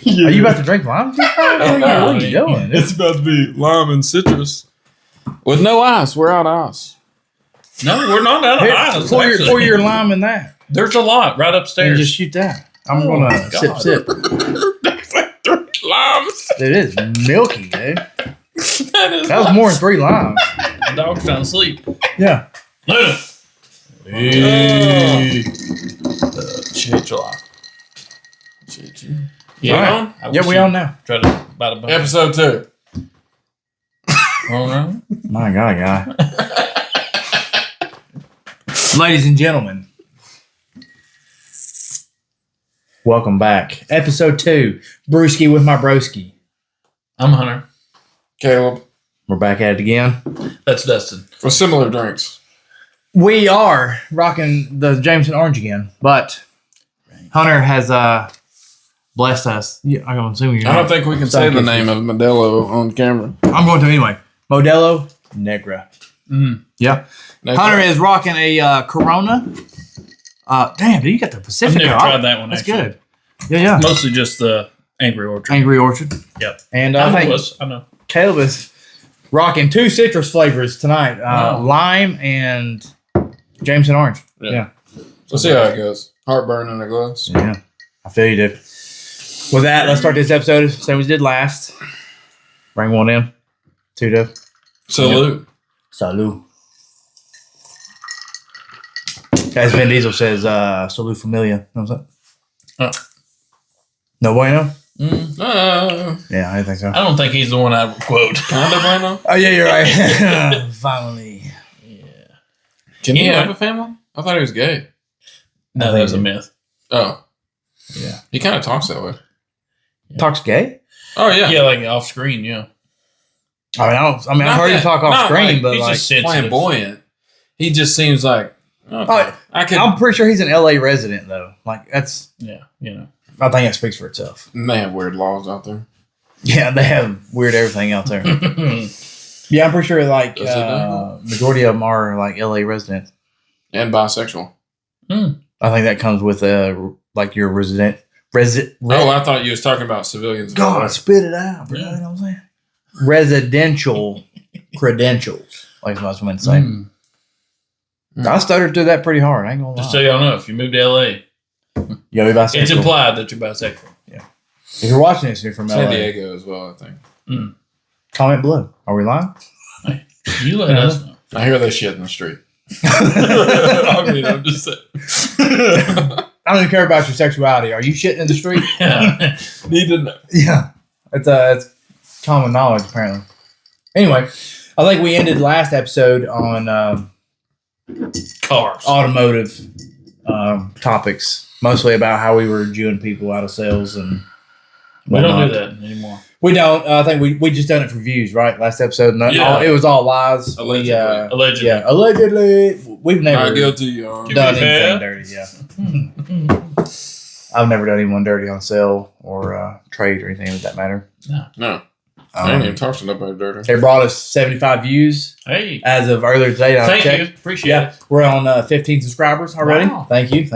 Yeah. Are you about to drink lime juice? What are you doing? It's about to be lime and citrus. With no ice. We're out of ice. No, we're not out of Here, ice. pour your lime in that. There's a lot right And upstairs. just shoot that. I'm gonna sip. That's like 3 limes. It is milky, dude. That was more than 3 limes. The dog's trying to sleep. Yeah. Luna. Hey. Yeah, All I Yeah, wish we you on now. Try to bite a bone. Episode 2. All right. My God, guy. Ladies and gentlemen, welcome back. Episode 2, Brewski with my broski. I'm Hunter. Caleb. We're back at it again. That's Dustin. With similar drinks. We are rocking the Jameson Orange again, but Hunter has blessed us. Yeah, I'm assuming you're I don't not. think we can say the name of Modelo on camera. I'm going to anyway. Modelo Negra. Mm. Yeah. Hunter is rocking a Corona. Damn, dude, you got the I've Pacifico. never tried that one. That's actually. good. Yeah. Mostly just the Angry Orchard. Angry Orchard. Yep. And I I think know. Caleb is rocking 2 citrus flavors tonight. Wow. Lime and Jameson Orange. Yeah. We'll see how it goes. Heartburn in a glass. Yeah. I feel you, dude. With that, let's start this episode same as we did last. Bring one in. 2 to. Salute. Salud. As Vin Diesel says, salud familia. Know what I'm saying? No bueno? Yeah, I think so. I don't think he's the one I would quote. Kind of bueno. Oh, yeah, you're right. Finally. Yeah. Can he Yeah. have a family? I thought he was gay. No, that's a myth. Oh. Yeah. He kind of talks that way. Talks gay? Oh, yeah. Yeah, like off screen, yeah. I've Not heard him that- talk off not screen, like but he's like, just sensitive. Flamboyant. He just seems like, okay, I could. I'm pretty sure he's an LA resident, though. Like, that's, Yeah, you know. I think that speaks for itself. They have weird laws out there. Yeah, they have weird everything out there. Yeah, I'm pretty sure, like, Does it majority of them are, like, LA residents. And bisexual. I think that comes with, like, your resident. Oh, I thought you was talking about civilians. God, spit it out, bro. Yeah. You know what I'm saying? Residential credentials. Like that's what I meant to say. Mm. I stuttered through that pretty hard. I ain't gonna lie. Just so y'all know, if you move to LA, Yo, we bisexual. it's implied that you're bisexual. If you're watching this, you're from San LA. Diego as well, I think. Comment below. Are we lying? You let us know. I hear they shit in the street. I mean, I'm just saying. I don't even care about your sexuality. Are you shitting in the street? Yeah. Need to know. Yeah. It's common knowledge, apparently. Anyway, I think we ended last episode on Cars. automotive topics, mostly about how we were Jewing people out of sales and We don't whatnot. do that anymore. We don't. I think we just done it for views, right? Last episode, Yeah. It was all lies. Allegedly. Allegedly. Yeah, allegedly. We've never Not guilty, you are. done Yeah. anything dirty. Yeah, I've never done anyone dirty on sale or trade or anything of that matter. No. I ain't even talked to nobody dirty. They brought us 75 views Hey, as of earlier today. I thank checked. you. Appreciate Yeah, it. we're on 15 subscribers already. Wow. Thank you.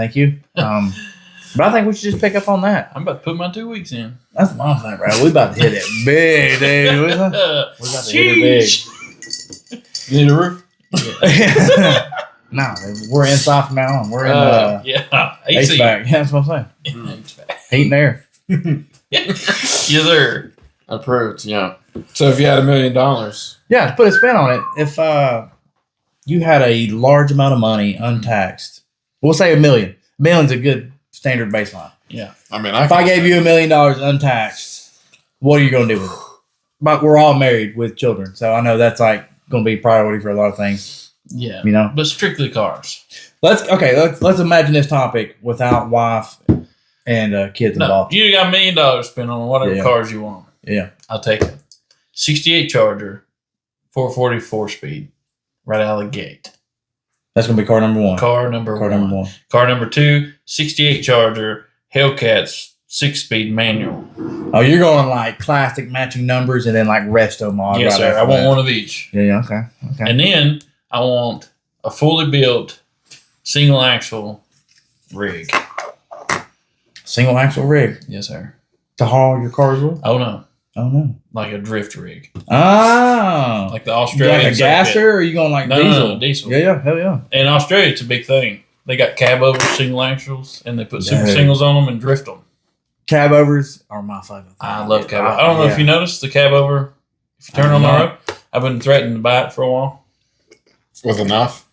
But I think we should just pick up on that. I'm about to put my 2 weeks in. That's what I'm saying, bro. We about to hit it big, dude. We about to hit it big. You need a roof? No, we're inside from now on. We're in yeah. AC. HVAC. Yeah, that's what I'm saying. Heat and air. Yes, sir. Approved, yeah. So if you had $1 million, Yeah, to put a spin on it, if you had a large amount of money untaxed, we'll say $1 million. $1 million's a good standard baseline. Yeah. I mean, If I gave you $1 million untaxed, what are you going to do with it? But we're all married with children, so I know that's like going to be priority for a lot of things. Yeah. You know. But strictly cars. Let's imagine this topic without wife and kids No, involved. you got $1 million to spend on whatever Yeah. cars you want. Yeah. I'll take it. 68 Charger, 444 speed, right out of the gate. That's going to be car number one. Car number Car one. number one. Car number 2, 68 Charger, Hellcats, 6-speed manual. Oh, you're going like classic matching numbers and then like resto mod. Yes, right sir. after I want that. one of each. Yeah, okay. And then I want a fully built single axle rig. Single axle rig Yes, sir. to haul your cars with? Oh no, Oh no. like a drift rig, Oh. like the You Australian like a gasser or you going like No, diesel? no, diesel. Yeah, hell yeah. In Australia, it's a big thing. They got cab over single axles, and they put super Yeah. singles on them and drift them. Cab overs are my fucking thing. I love cab. I don't know if you noticed the cab over. If you turn on the road, I've been threatening to buy it for a while. With a knife.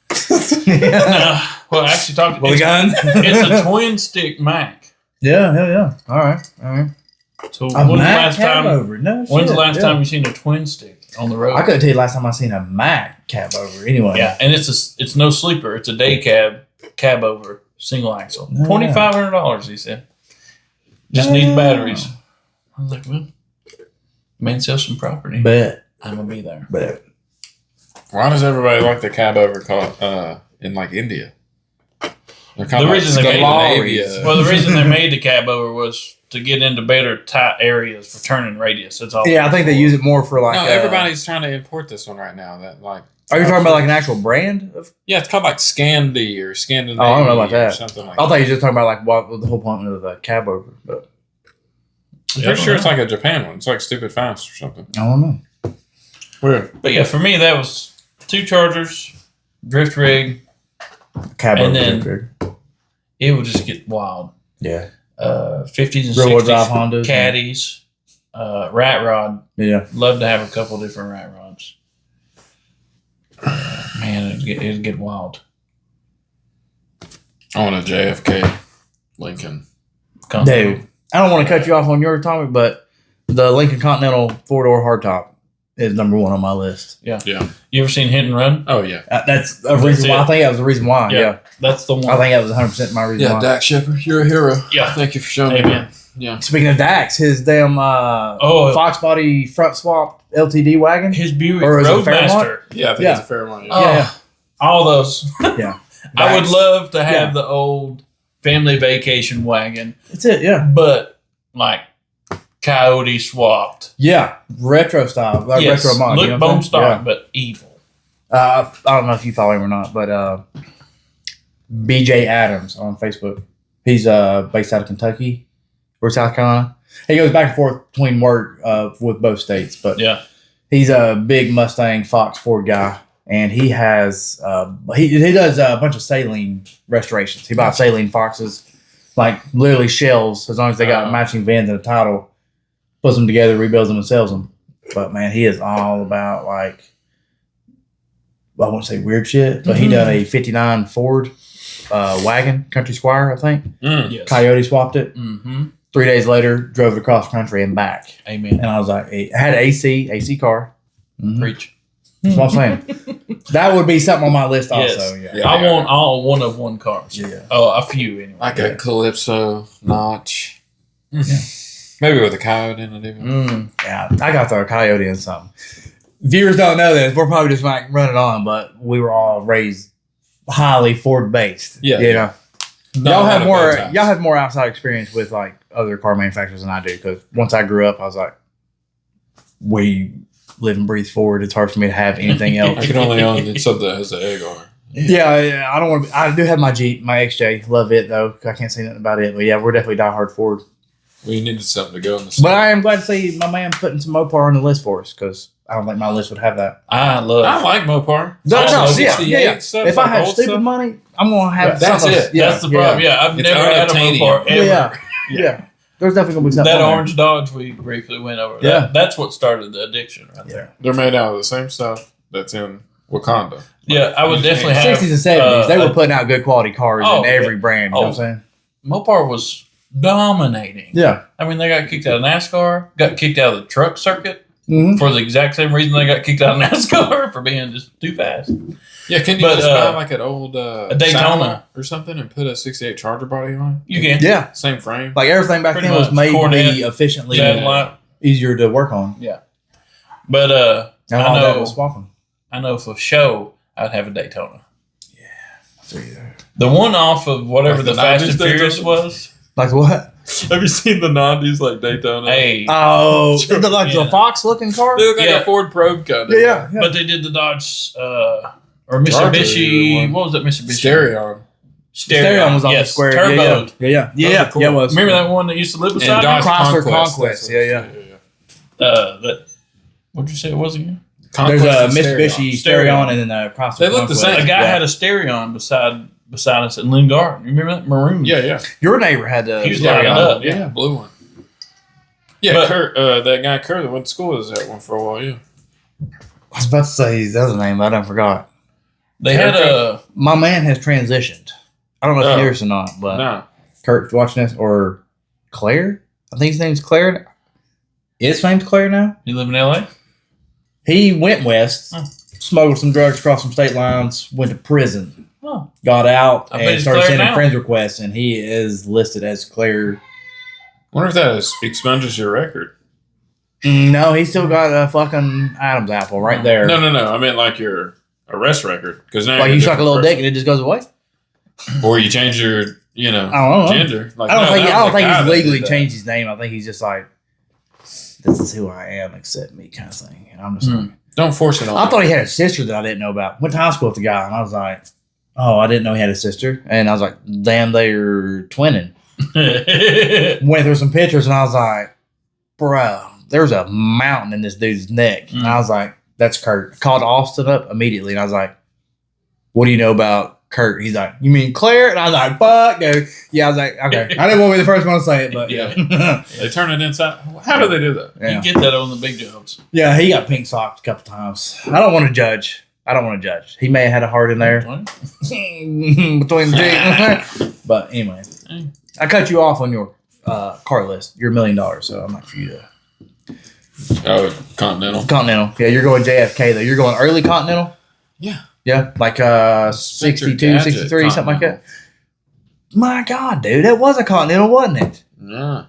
Well, actually, talking. With a gun? It's a twin stick Mac. Yeah, hell yeah. All right. So A when's the Mac last cab time? over? No When's the shit, last yeah. time you seen a twin stick on the road? I couldn't tell you last time I seen a Mac cab over. Anyway. Yeah, and it's no sleeper. It's a day cab over, single axle. No. $2,500. He said. Just No. needs batteries. I was like, well, man, sell some property. Bet. I'm gonna be there. Bet. Why does everybody like the cab over called in like India? They're The reason they made Scandinavia. Well, the reason they made the cab over was to get into better tight areas for turning radius. That's all. Yeah, I think they use it more for like. No, everybody's trying to import this one right now. That like. Are you talking about like an actual brand? Yeah, it's called like Scandi or Scandinavia. Oh, I don't know about or that. Something like I that. thought you were just talking about like what the whole point of the cab over, but I'm pretty sure it's like a Japan one. It's like Stupid Fast or something. I don't know. Weird. But yeah, for me, that was 2 Chargers, drift rig. Cab And over. then- It would just get wild. Yeah. 50s and Rear-wheel 60s. drive Hondas. Caddies. Rat rod. Yeah. Love to have a couple different rat rods. Man, it'd get wild. I want a JFK Lincoln. Dude, I don't want to cut you off on your topic, but the Lincoln Continental 4-door hardtop is number 1 on my list. You ever seen Hit and Run? Oh yeah. That's a reason why. I think that was the reason why. Yeah. That's the one. I think that was 100% my reason why. Dax Shepard, you're a hero. Yeah. Thank you for showing me. Amen. Yeah. Speaking of Dax, his damn Fox body front swap LTD wagon. His Buick Or is it Roadmaster. Yeah, I think Yeah. it's a fair one. Oh, Yeah. All those. Yeah. I would Dax. love to have Yeah. the old family vacation wagon, That's it, yeah. but like Coyote swapped. Yeah. Retro style. Like Yes, retro mod. look you know what bone I'm saying? stock, but evil. I don't know if you follow him or not, but BJ Adams on Facebook. He's based out of Kentucky or South Carolina. He goes back and forth between work with both states, but Yeah. he's a big Mustang Fox Ford guy, and he has he does a bunch of saline restorations. He buys saline Foxes, like literally shells, as long as they got matching vans and a title, puts them together, rebuilds them, and sells them. But man, he is all about like, I won't say weird shit, but he done a '59 Ford wagon, Country Squire, I think. Yes. Coyote swapped it. Mm-hmm. 3 days later, drove it across country and back. Amen. And I was like, I had an AC car. Mhm. Preach. That's what I'm saying. That would be something on my list also. Yes. Yeah. I want all one of one cars. Yeah. Oh, a few anyway. Like a Calypso notch. Maybe with a coyote in it even. Yeah. I got the Coyote and something. Viewers don't know this. We're probably just like running on, but we were all raised highly Ford based. Yeah. You know. No, Y'all not have a more. bad time. Y'all have more outside experience with like other car manufacturers than I do. Because once I grew up, I was like, we live and breathe Ford. It's hard for me to have anything else. I can only own something that has an egg on it. Yeah, I don't want to. I do have my Jeep, my XJ. Love it though. I can't say nothing about it. But yeah, we're definitely diehard Ford. We needed something to go in the But I am glad to see my man putting some Mopar on the list for us because I don't think my list would have that. I love. I like Mopar. No, Also, yeah. Stuff, If I like had old stupid stuff. money, I'm gonna have. That's something. it. Yeah, That's the problem. Yeah, I've It's never had a unobtainium. Mopar ever. Yeah. There's definitely gonna be something. That on there. orange Dodge we briefly went over. Yeah. That's what started the addiction right Yeah. there. They're made out of the same stuff that's in Wakanda. Yeah, I would You definitely just have. 60s and 70s, they were putting out good quality cars Oh, in every brand. You know what I'm saying? Mopar was dominating. Yeah. I mean, they got kicked out of NASCAR, got kicked out of the truck circuit Mm-hmm. for the exact same reason they got kicked out of NASCAR for being just too fast. Yeah, can you But, just buy like an old a Daytona Santa or something and put a '68 Charger body on it? You can. Yeah. Same frame. Like everything back Pretty then was much. made to Cornet, be efficiently Satellite. easier to work on. But And I all that know, was swapping. I know for show I'd have a Daytona. See there. The one off of whatever Like the the Fast 90s and Furious Daytona? was. Like what? Have you seen the '90s like Daytona? Hey, Oh, Sure. like Yeah. the Fox looking car? They look like Yeah. a Ford Probe kind of. Yeah. but they did the Dodge or Charger, Mitsubishi. one. What was that Mitsubishi? Stereo. Stereo was on the square. Turboed. Yeah, Cool. it was. Remember that one that used to live And beside Dodge me? Chrysler Conquest. Conquest, yeah. That. What'd you say it was again? There's a and Mitsubishi Stereo and then a Chrysler They look the Conquest. same. A guy Yeah. had a Stereo beside us at Lynn Garden. You remember that? Maroon. Yeah. Your neighbor had the He was Stereo. lining up. Yeah, blue one. Yeah, But- Kurt, that guy Kurt that went to school was that one for a while, yeah. I was about to say his other name, but I done forgot. They had a. My man has transitioned. I don't know if Oh. you hear this or not, but Nah. Kurt's watching this, or Claire? I think his name's Claire. His name's Claire now? You live in L.A.? He went west, Oh. smuggled some drugs across some state lines, went to prison, Oh. got out, I bet and he's started Claire sending now. friends requests, and he is listed as Claire. Wonder if that expunges your record. No, he still got a fucking Adam's apple right there. No. I meant like your arrest record. Because now Like you're you a suck a little different dick and it just goes away. person. Or you change your, I don't know. gender. Like, I don't think that was the guy he's that legally did that. changed his name. I think he's just like, this is who I am, accept me kind of thing. And I'm just like, Don't force it on I him. thought he had a sister that I didn't know about. Went to high school with the guy, and I was like, oh, I didn't know he had a sister. And I was like, damn, they're twinning. Went through some pictures, and I was like, bro, there's a mountain in this dude's neck. And I was like, that's Kurt. I called Austin up immediately, and I was like, what do you know about Kurt? He's like, you mean Claire? And I was like, fuck, dude. Yeah, I was like, okay. I didn't want to be the first one to say it, but yeah. They turn it inside. How do they do that? You Yeah. get that on the big jobs. Yeah, he got pink socked a couple times. I don't want to judge. He may have had a heart in there between the two. But anyway, I cut you off on your car list. You're $1 million, so I'm not for you to. Oh, Continental. Continental. Yeah, you're going JFK though. You're going early Continental. Yeah. Yeah, like 62, Gadget 63, something like that. Continental. My God, dude, that was a Continental, wasn't it? Yeah.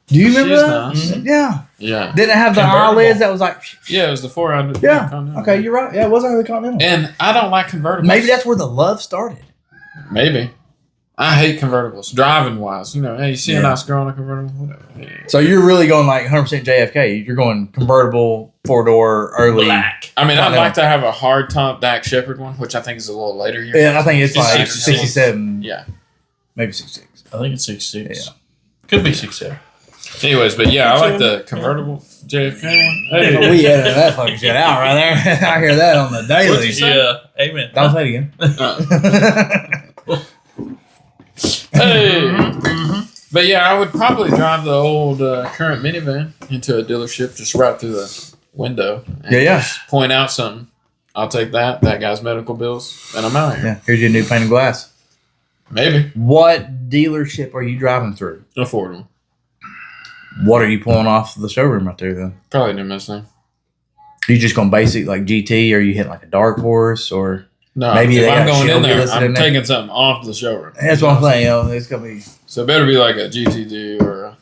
Do you remember She's that? nice. Yeah. Yeah. Didn't it have the Convertible. eyelids that was like? Yeah, it was the 400. Yeah. Continental. Okay, you're right. Yeah, it was early Continental. And I don't like convertibles. Maybe that's where the love started. Maybe. I hate convertibles. Driving wise. Hey, you see Yeah. a nice girl in a convertible? Whatever. Yeah. So you're really going like 100% JFK. You're going convertible, 4-door, early. Black. I mean, I'd Continental. like to have a hard top Dak Shepard one, which I think is a little later here. Yeah, I think it's It's like 66. 67, Yeah. maybe 66. I think it's 66. Yeah. Could be 67. Anyways, but yeah, I like the convertible JFK one. Hey, We edited that fucking shit out right there. I hear that on the What'd daily. you say? Yeah. Amen. Don't say it again. hey. But yeah, I would probably drive the old current minivan into a dealership, just right through the window. And Yeah. just point out something. I'll take that guy's medical bills, and I'm out here. Yeah, here's your new pane of glass. Maybe. What dealership are you driving through? Affordable. What are you pulling off the showroom right there then? Probably New Mustang. Are you just going basic like GT, or you hit like a dark horse, or No, Maybe if they I'm got going in Shelby there, listed I'm in there. taking something off the showroom. that's what I'm saying. It's gonna be. So it better be like a GTD or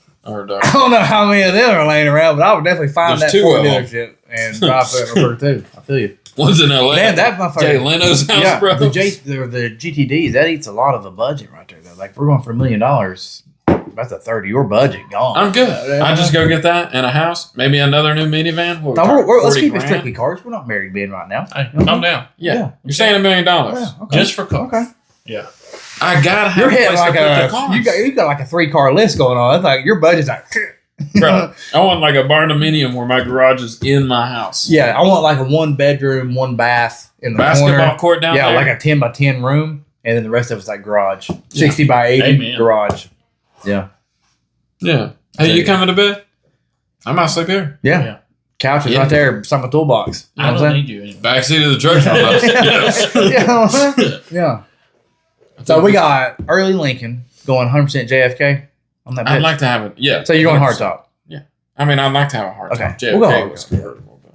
a dark. I don't know how many of them are laying around, but I would definitely find There's that two Ford of 'em. dealership and drive for too. I feel you. One's in LA. Man, that motherfucker. Jay Leno's house, Yeah, bro. the GTDs that eats a lot of the budget right there. Though. Like if we're going for $1 million, that's a third of your budget gone. I'm good. I just go get that and a house, maybe another new minivan. What we Now, talking, let's 40 keep it grand? strictly cars. We're not married men right now. Hey, calm down. Yeah. Yeah. You're saying $1 million. Yeah, okay. Just for cars. Okay. Yeah. I gotta have You're a hitting place like to put the a cars. you got like a 3-car list going on. It's like your budget's like Bro, I want like a barndominium where my garage is in my house. yeah. I want like a 1-bedroom, 1 bath in the Basketball corner. court down Yeah, there. like a 10 by 10 room, and then the rest of it's like garage, 60 by 80 Amen. garage. Yeah, yeah. Hey, you coming to bed? I might sleep here. yeah. Yeah. Couch is Yeah. right there beside my toolbox. You know I what don't I'm need you anymore. Backseat of the truck. saying? Yeah. So we got early Lincoln going 100% JFK on that. I'd bitch. like to have it. Yeah. So you're going 100%. hardtop. I mean, I'd like to have a hard Okay. top. JFK We'll go was hardtop. convertible. But.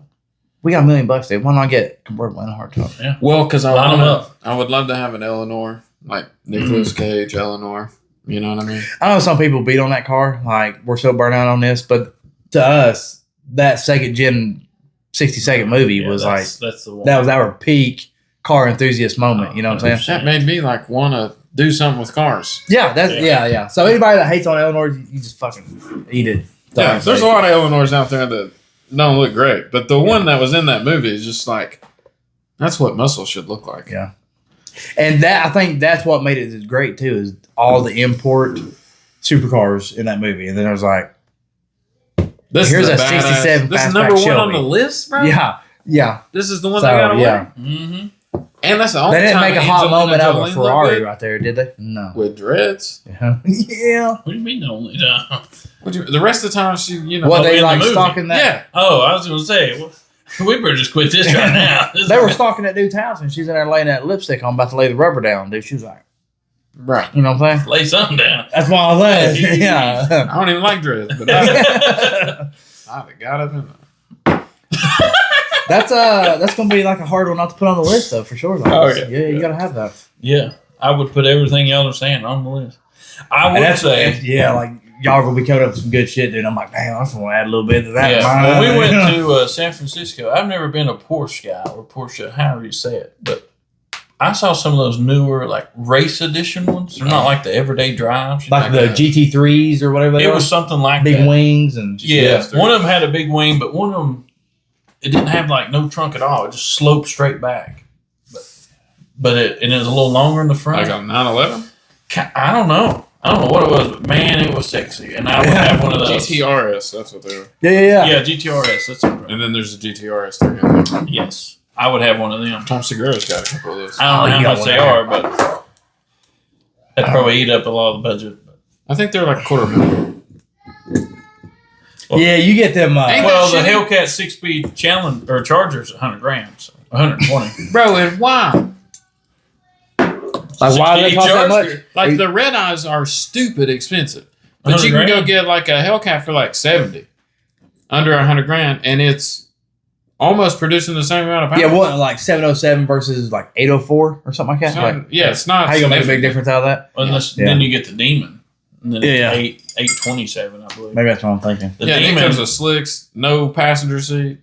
We got $1 million, dude. Why not get convertible and a hardtop? Well, because Line 'em up. I would love to have an Eleanor, like Nicolas Cage, Eleanor. You know what I mean? I know some people beat on that car. Like we're so burnt out on this, but to us, that second gen 60-second movie Yeah, was that's the one. that was our peak car enthusiast moment. You know what I'm saying? That made me like want to do something with cars. Yeah, that's yeah. So anybody that hates on Eleanor, you just fucking eat it. Yeah, there's a lot of Eleanors out there that don't look great, but the one that was in that movie is just like that's what muscle should look like. Yeah. And I think that's what made it great too, is all the import supercars in that movie. And then I was like, This here's is a badass. 67 This is fastback number one Shelby. on the list, bro. yeah. This is the one So, they got yeah. Mm-hmm. And that's the only They didn't time make a hot Angelina moment out of Jolie a looked Ferrari good right there, did they? No. with dreads. Yeah. Yeah. What do you mean the only time? The rest of the time, she, you know, What, in they the like movie. stalking that? yeah. Oh, I was going to say, well, we better just quit this right now. They were stalking that dude's house, and she's in there laying that lipstick on, about to lay the rubber down, dude. She was like, Right. you know what I'm saying? Lay something down. That's what I was saying. Yeah. I don't even like dreads, but I'd have got it in there. That's gonna be like a hard one not to put on the list though, for sure. Though. Oh, yeah. You gotta have that. Yeah, I would put everything y'all are saying on the list. I And would that's say, yeah, like y'all gonna be coming up with some good shit, dude. I'm like, damn, I just want to add a little bit to that. yeah. When we went to San Francisco, I've never been a Porsche guy or Porsche, however you say it, but I saw some of those newer like race edition ones. They're not like the everyday drives. like the GT3s or whatever. They It are. was something like big that. wings and Yeah, one of them had a big wing, but one of them it didn't have like no trunk at all. It just sloped straight back. But it was a little longer in the front. Like a 911? I don't know. I don't know what it was, but man, it was sexy. And I would have one of those. GTRS, that's what they were. Yeah. Yeah, GTRS. That's it. And then there's a GTRS 300. Yes, I would have one of them. Tom Segura's got a couple of those. I don't know you how got much one they there. are, but that'd probably eat up a lot of the budget. I think they're like $250,000. Yeah, you get them. Ain't Well, the shitty? Hellcat 6-speed Challenge or Charger's $100,000, so 120. Bro, and why? Like, why do they cost that much? Like the red eyes are stupid expensive. But you can go $100,000? get like a Hellcat for like 70. Under $100,000, and it's almost producing the same amount of power. Yeah, what like 707 versus like 804 or something like that? Like, Yeah, it's not. how you gonna make a big significant. difference out of that? Unless Yeah. then you get the Demon, and then Yeah. it's 827, I believe. Maybe that's what I'm thinking. The Yeah, Demon, it comes with slicks, no passenger seat.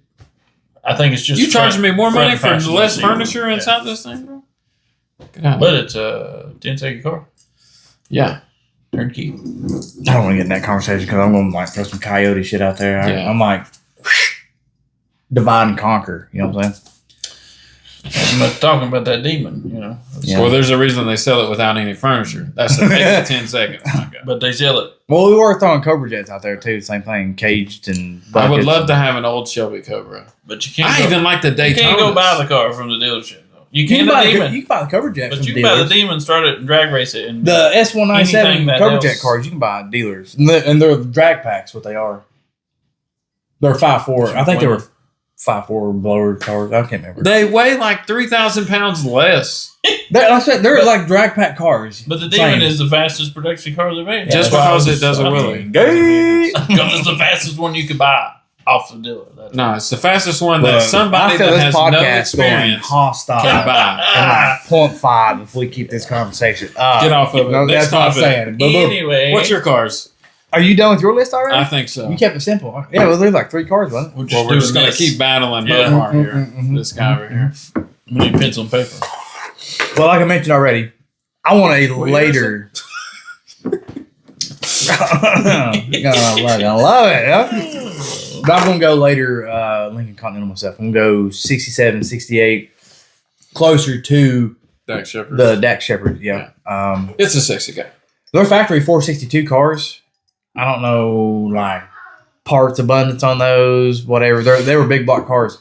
I think it's just You charging me more money for passenger less seat. furniture Yeah. inside this thing, bro? Get out. But it's a 10-second car, Yeah. turnkey. I don't want to get in that conversation because I'm going to like throw some coyote shit out there. Yeah. I'm like, divide and conquer. You know what I'm saying? But talking about that Demon, you know. Yeah. Well, there's a reason they sell it without any furniture. That's the 10 seconds. But they sell it. Well, we were throwing Cobra jets out there too. Same thing, caged and. I would buckets. love to have an old Shelby Cobra. But you can't. I go, even like the you Daytona. can't go buy the car from the dealership. Though. You You can can, the buy Demon, you can buy the Cobra jet. but from you can buy the dealers. Demon, start it and drag race it, and The S197 Anything that Cobra else. jet cars you can buy at dealers, and they're drag packs. What they are, they're 5.4. I think they were 5.4 blower cars. I can't remember. They weigh like 3,000 pounds less. I said they're like drag pack cars. But the Demon Same. is the fastest production car they've made. Just That's why I because was- it does a I wheelie. mean, Gay. Because it's the fastest one you could buy off the dealer. That's No, it's the fastest one that Look, somebody I feel that this has no podcast going experience hostile. can buy. And like 0.5 if we keep this conversation. Get off of it. No, Next that's what I'm topic. saying. But look, Anyway, What's your cars? are you done with your list already? I think so. You kept it simple. Yeah, well, there's like 3 cards, wasn't it? we're Well, we're just doing going to this. keep battling Yeah. Bobart here. Mhm. This guy over here. We need pencil and paper. Well, like I mentioned already, I want a What year later. I love it. Huh? But I'm going to go later Lincoln Continental myself. I'm going to go 67, 68, closer to Dak Shepard. the Dax Shepard. Yeah. It's a sexy guy. They're factory 462 cars. I don't know, like, parts abundance on those, whatever. They were big block cars.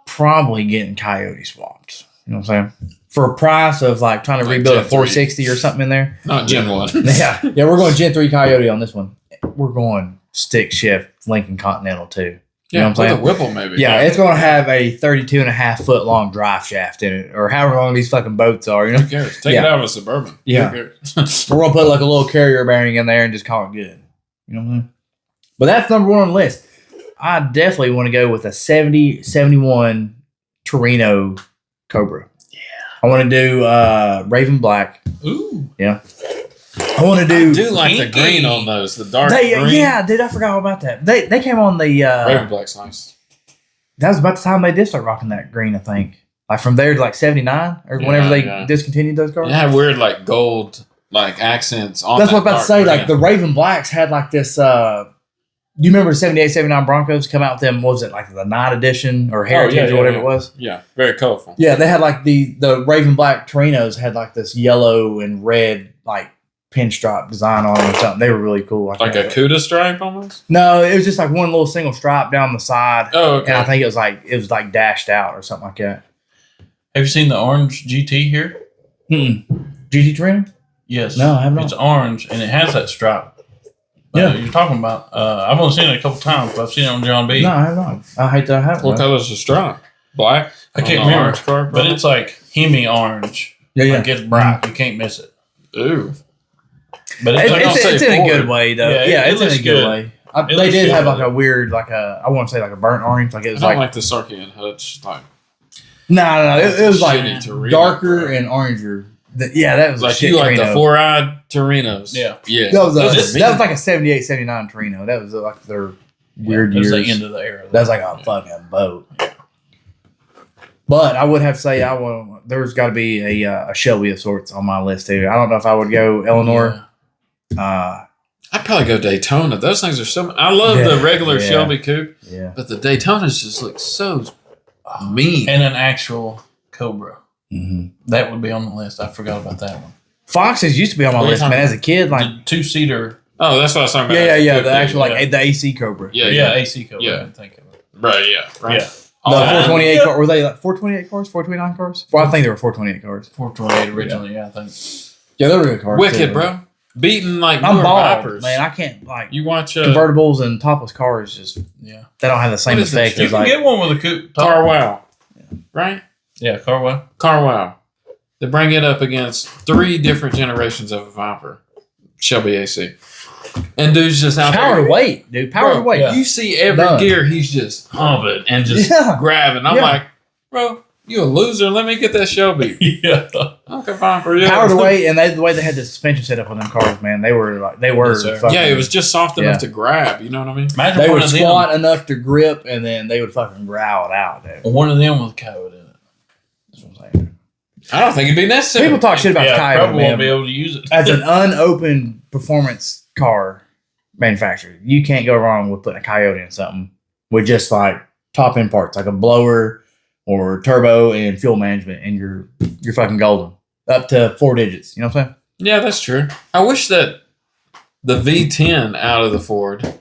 Probably getting Coyote swapped. You know what I'm saying? For a price of, like, trying to Like rebuild a Gen 3. 460 or something in there. Not Gen 1. Yeah, we're going Gen 3 Coyote on this one. We're going stick shift Lincoln Continental too. You know what I'm with saying? a Whipple maybe. Yeah, it's going to have a 32.5 foot long drive shaft in it, or however long these fucking boats are. You know, Who cares? Take it Yeah. out of a Suburban. Yeah. Who cares? we're going to put like a little carrier bearing in there and just call it good. You know what I'm saying? But that's number 1 on the list. I definitely want to go with a 71 Torino Cobra. Yeah, I want to do Raven Black. Ooh. I want to do. I do like the Kinky. green on those. The dark They, green. yeah, dude, I forgot all about that. They came on the. Raven Black's nice. That was about the time they did start rocking that green, I think. Like from there to like 79 or whenever they yeah. discontinued those cars. It had weird like gold like accents on That's that what I was about to dark say. green. Like the Raven Blacks had like this you remember the 78, 79 Broncos come out with them? What was it like the Night Edition or Heritage or whatever it was? Yeah, very colorful. Yeah, they had like the Raven Black Torinos had like this yellow and red like pinstripe design on them or something. They were really cool. Like a Cuda stripe almost? No, it was just like one little single stripe down the side. Oh, okay. And I think it was like dashed out or something like that. Have you seen the orange GT here? GT Torino? Yes. No, I have not. It's orange and it has that stripe. Yeah. You're talking about. I've only seen it a couple times, but I've seen it on John B. No, I have not. I hate that I haven't. What color is the stripe? Black? I can't On the remember, orange car, but it's like Hemi orange. Yeah, yeah. Like it's bright. You can't miss it. Ooh. But it's, like, It's in a good way, though. Yeah, it it's in looks a good good. way. It They looks did good. have like a weird, I want to say like a burnt orange. Like it I was don't like, like the Sarky and Hutch. Like, no. It was like Shitty Torino, darker bro. and oranger. That was a like shit you like the Torino. 4-eyed Torinos. Yeah. Yeah. That was Those are that was mean. like a 78, 79 Torino. That was like their weird It was years. the end of the era. That was like a fucking boat. But I would have to say there's got to be a Shelby of sorts on my list too. I don't know if I would go Eleanor. I'd probably go Daytona. Those things are so. I love Yeah, the regular yeah. Shelby coupe, Yeah. but the Daytonas just look so mean. And an actual Cobra. Mm-hmm. That would be on the list. I forgot about that one. Foxes used to be on my What are you list, man. talking As a kid, like The two-seater. Oh, that's what I was talking about. yeah, the actual yeah. like the AC Cobra. Yeah, Yeah, yeah. AC Cobra. Yeah. I didn't think of it. Right, yeah. Right. Yeah. The Oh, 428 car, were they like 428 cars, 429 cars? Well, I think they were 428 cars. 428 originally, yeah, I think. Yeah, they were good cars. Wicked, too. bro. Beating like I'm newer bald, Vipers. man. I can't like You watch convertibles and topless cars. Just Yeah. they don't have the same What is effect this? You as can like. get one with a coupe. top. Car Wow. Right? Yeah, Carwell. Car Wow. They bring it up against 3 different generations of a Viper. Shelby AC. And dude's just out Power there. to weight, dude. Power to Bro, weight. yeah. You see every Done. gear, he's just humping and just Yeah. grabbing. I'm Yeah. like, bro, you a loser. Let me get that Shelby. Yeah. Okay, fine for you. Power to weight, and the way they had the suspension set up on them cars, man, they were Yes, sir. fucking- Yeah, it was just soft enough Yeah. to grab. You know what I mean? Imagine They one would of them. squat enough to grip, and then they would fucking growl it out, dude. One of them with a coyote in it. That's what I'm saying. I don't think it'd be necessary. People talk shit about Yeah, Coyote, probably won't be man. able to use it. As an unopened performance car manufacturer, you can't go wrong with putting a Coyote in something with just like top end parts, like a blower or turbo and fuel management, and you're fucking golden. Up to 4 digits. You know what I'm saying? Yeah, that's true. I wish that the V10 out of the Ford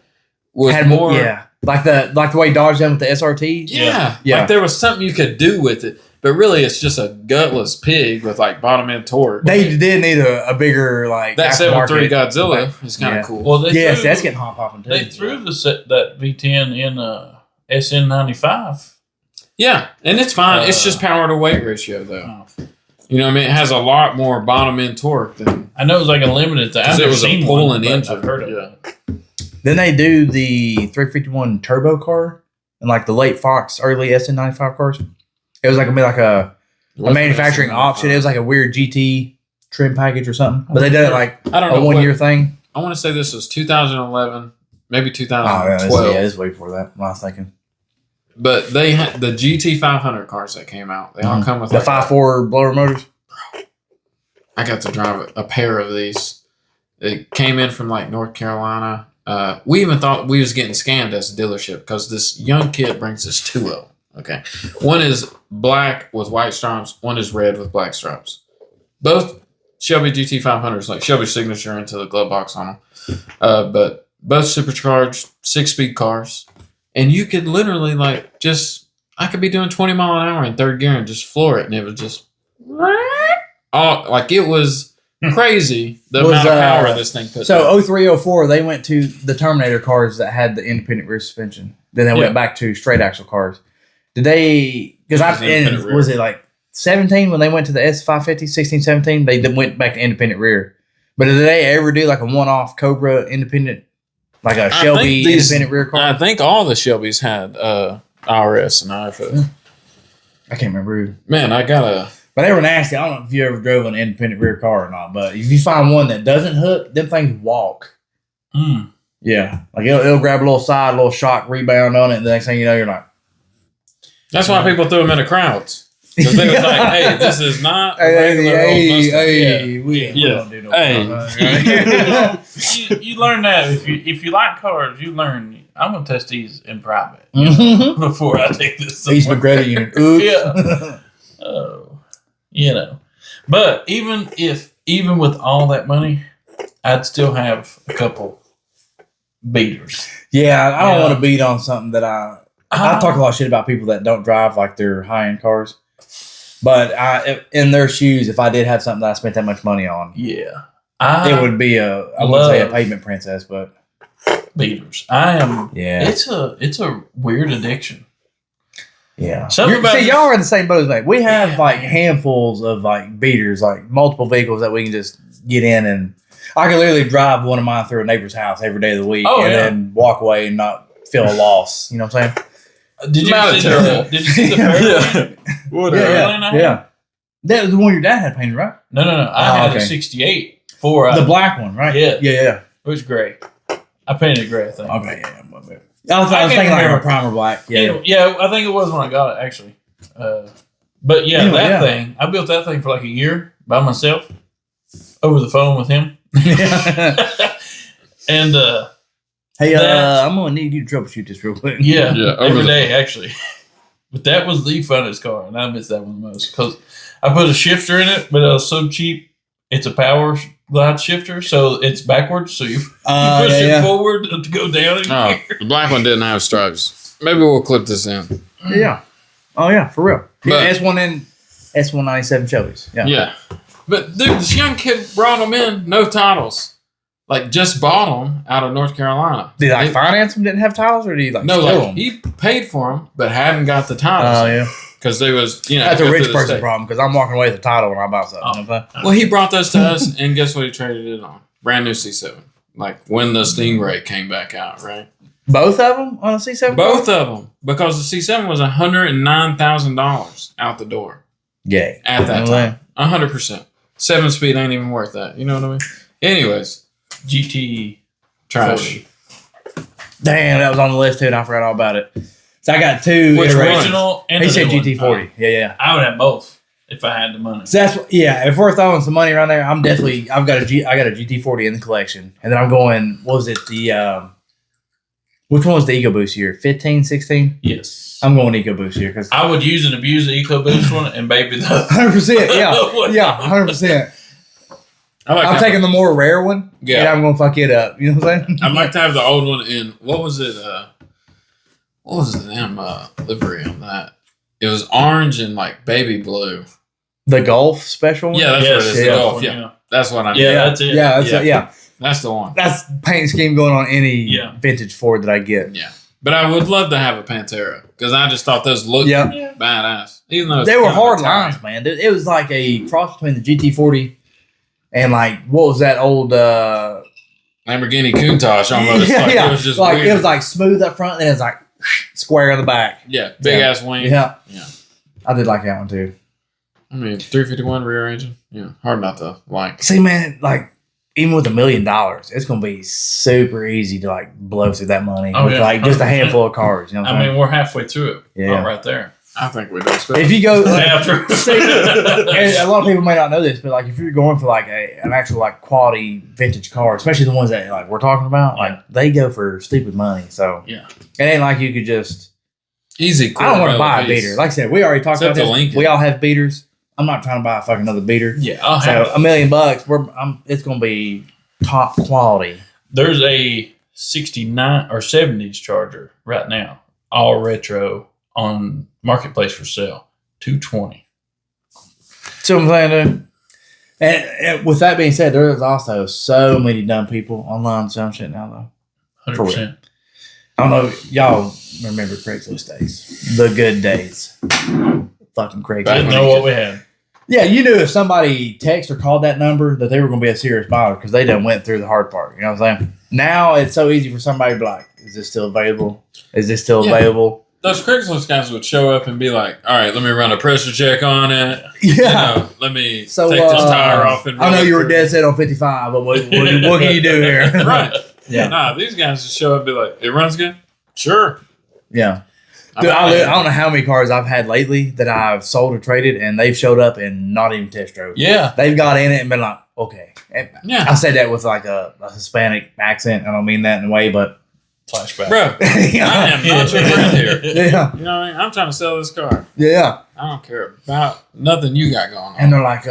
was Had more. yeah, like the way Dodge done with the SRT. Yeah. Yeah. Like there was something you could do with it, but really it's just a gutless pig with like bottom end torque. They did need a bigger like that 7.3 aftermarket. Godzilla is kind of Yeah. cool. Well, they Yes, threw, that's getting hot popping too. They threw that V10 in SN95. yeah, and it's fine. It's just power to weight ratio though. Oh. You know what I mean? It has a lot more bottom end torque than. I know it was like a limited thing. 'Cause I've it never was a seen pulling one, but engine. I've heard of Yeah. it. Then they do the 351 turbo car and like the late Fox early SN95 cars. It was like a manufacturing option. It was like a weird GT trim package or something. But they did it like I don't know. a 1 year thing. I want to say this was 2011, maybe Oh, 2012. yeah, this is way before that. What I was thinking. But they had the GT 500 cars that came out. They all come with The like 5.4 blower motors. I got to drive a pair of these. It came in from like North Carolina. We even thought we was getting scammed as a dealership because this young kid brings us 2 of them. Okay, one is black with white stripes. One is red with black stripes. Both Shelby GT 500s, like Shelby signature into the glove box on them. But both supercharged 6-speed cars, and you could literally like just I could be doing 20 mile an hour in third gear and just floor it, and it was just like it was crazy the Was, amount of power this thing put. So out. 03, 04, they went to the Terminator cars that had the independent rear suspension. Then they Yeah. went back to straight axle cars. Did they? Because It was independent rear. was it like 17 when they went to the S550, 16, 17? They then went back to independent rear. But did they ever do like a one-off Cobra independent, like a Shelby independent rear car? I think all the Shelbys had RS and IFO. I can't remember. Man, I gotta. But they were nasty. I don't know if you ever drove an independent rear car or not. But if you find one that doesn't hook, them things walk. Mm. Yeah, like it'll grab a little side, a little shock rebound on it, and the next thing you know, you're like, That's why people threw them in the crowds. Because they was like, hey, this is not a regular old Mustang. we don't do no Hey. You learn that if you like cars, you learn. I'm gonna test these in private Mhm. before I take this. East somewhere. McGregor unit. Oops. Yeah. Oh, but even with all that money, I'd still have a couple beaters. Yeah, I don't Yeah. want to beat on something that I talk a lot of shit about people that don't drive like their high end cars. But in their shoes, if I did have something that I spent that much money on, Yeah, it would be I wouldn't say a pavement princess, but beaters. I am. yeah, It's a weird addiction. yeah. Something about See, y'all are in the same boat as me. We have Yeah, like man. handfuls of like beaters, like multiple vehicles that we can just get in, and I can literally drive one of mine through a neighbor's house every day of the week, Oh, and yeah. then walk away and not feel a loss. You know what I'm saying? Did you Not see terrible. the? Did you see the Fairlane? Whatever. Yeah. yeah. That was the one your dad had painted, right? No. I Oh, had okay. a '68 for The black one, right? Yeah. yeah. It was gray. I painted it gray. I think. Okay, yeah. My bad. I was can't thinking like a remember. primer black. Yeah. Anyway, yeah, I think it was when I got it actually. But yeah, Anyway, that yeah. thing, I built that thing for like a year by myself over the phone with him. And Hey, That- I'm gonna need you to troubleshoot this real quick. yeah, Yeah, over every the day actually. But that was the funnest car, and I miss that one the most because I put a shifter in it, but it was so cheap. It's a power glide shifter, so it's backwards. So you push it forward to go down. In Oh, gear. the black one didn't have stripes. Maybe we'll clip this in. Yeah. Oh yeah, for real. But- Yeah, S197 Chevys. Yeah. Yeah. But dude, this young kid brought them in, no titles. Like, just bought them out of North Carolina. Did I He- finance them? Didn't have titles, or did he like No, steal like, them? he paid for them, but hadn't got the Oh titles. yeah. Because they was, That's go a through rich the person state. problem because I'm walking away with the title when I buy something. Oh. You know what I'm saying? Well, he brought those to us, and guess what he traded it on? Brand new C7. Like, when the Stingray came back out, right? Both of them on a C7? Both of them. Because the C7 was $109,000 out the door Yeah. at that No way. time. 100%. 7-speed ain't even worth that. You know what I mean? Anyways, GT trash. 40. Damn, that was on the list too, and I forgot all about it. So I got two Which iterations. Original and He the said new one. GT40. Yeah. I would have both if I had the money. So if we're throwing some money around there, I've got a GT40 in the collection, and then I'm going. What was it? Which one was the EcoBoost year? 15, 16? Yes. I'm going EcoBoost here because I would use and abuse the EcoBoost one and baby the 100%. Yeah, 100%. I like I'm that. taking the more rare one, Yeah. and I'm going to fuck it up. You know what I'm saying? I'd like to have the old one in. What was it? What was the damn livery on that? It was orange and like baby blue. The Golf special one. Yeah, that's what it is. The yeah. Golf. Yeah, that's what I need. Yeah, that's it. Yeah, that's, Yeah. yeah. That's the one. That's paint scheme going on any Yeah. vintage Ford that I get. Yeah, but I would love to have a Pantera because I just thought those looked Yeah. badass. Even though it's They were kind of hard Italian. lines, man. It was like a cross between the GT40 and like what was that old? Lamborghini Countach almost. yeah, like, yeah. It was just like weird. it was like smooth up front, and it was like square in the back. yeah, big Yeah. ass wing. Yeah, Yeah. I did like that one too. I mean, 351 rear engine. Yeah, hard not to like. See, man, like even with $1 million, it's gonna be super easy to like blow through that money Oh, with yeah, like just a 100%. handful of cars. You know what I I'm mean, we're halfway through it. Yeah. Oh, right there. I think we do. saying? If you go, like, After. and a lot of people may not know this, but like if you're going for like an actual like quality vintage car, especially the ones that like we're talking about, like they go for stupid money. So Yeah. it ain't like you could just. Easy. I don't want to quarter buy a mil piece. beater. Like I said, we already talked Except about the this. Lincoln. We all have beaters. I'm not trying to buy a fucking another beater. Yeah, I'll So have $1 million, it's gonna be top quality. There's a 69 or 70s Charger right now, all retro on Marketplace for sale, $220. See what I'm saying, dude? And with that being said, there's also so many dumb people online selling shit now, though. 100%. I don't know, y'all remember Craigslist days, the good days. Fucking Craigslist. Didn't know what we had. Yeah, you knew if somebody texted or called that number that they were going to be a serious buyer because they done went through the hard part. You know what I'm saying? Now it's so easy for somebody to be like, "Is this still available? Is this still Yeah. available?" Those Craigslist guys would show up and be like, "All right, let me run a pressure check on it. Yeah. You know, let me So take this tire off and I know run it you were through." dead set on 55, but what can you do here? Right. Yeah. Nah, these guys just show up and be like, "It runs good? Sure. Yeah. Dude, I don't know how many cars I've had lately that I've sold or traded, and they've showed up and not even test drove. Yeah. They've got in it and been like, okay. And Yeah. I said that with like a Hispanic accent. I don't mean that in a way, but Flashback. Bro, I yeah, am not your friend here. yeah, You know what I mean? I'm trying to sell this car. yeah. I don't care about nothing you got going on. And they're like,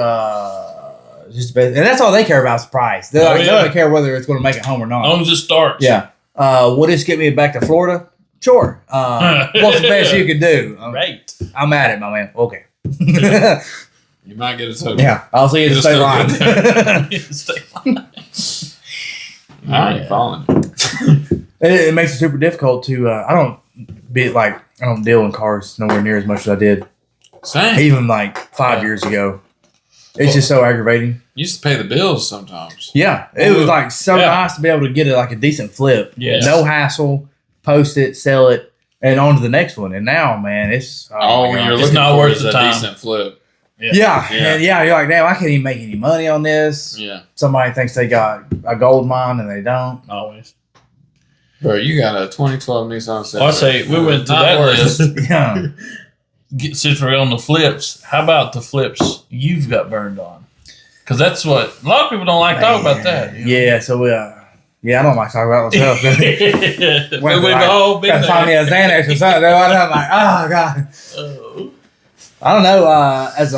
just and that's all they care about is the price. They're Oh, like, yeah. they don't care whether it's going to make it home or not. Owns just starts. Yeah. Will this get me back to Florida? Sure. What's the best you could do? Right. I'm at it, my man. Okay. You might get a total. Yeah, I'll see you at the You're state still line. I ain't following you. It makes it super difficult to. I don't deal in cars nowhere near as much as I did Same. even like 5 years ago. It's just so aggravating. You used to pay the bills sometimes. Yeah, it was like so Yeah. nice to be able to get a decent flip. Yes. No hassle. Post it, sell it, and on to the next one. And now, man, it's All my when God. you're It's looking not for worth is the a time. decent flip. Yeah, Yeah. and you're like, damn, I can't even make any money on this. Yeah. Somebody thinks they got a gold mine and they don't. Always. Bro, you got a 2012 Nissan Sentra. Well, I say we went to Not that worth it. list. Yeah. Since we're on the flips, how about the flips you've got burned on? Because that's what a lot of people don't like talking about that. you know? Yeah, so I don't like talking about myself. But When we've like, all been gotta find me there. a Xanax or something. I'm like, oh god. Oh. I don't know. As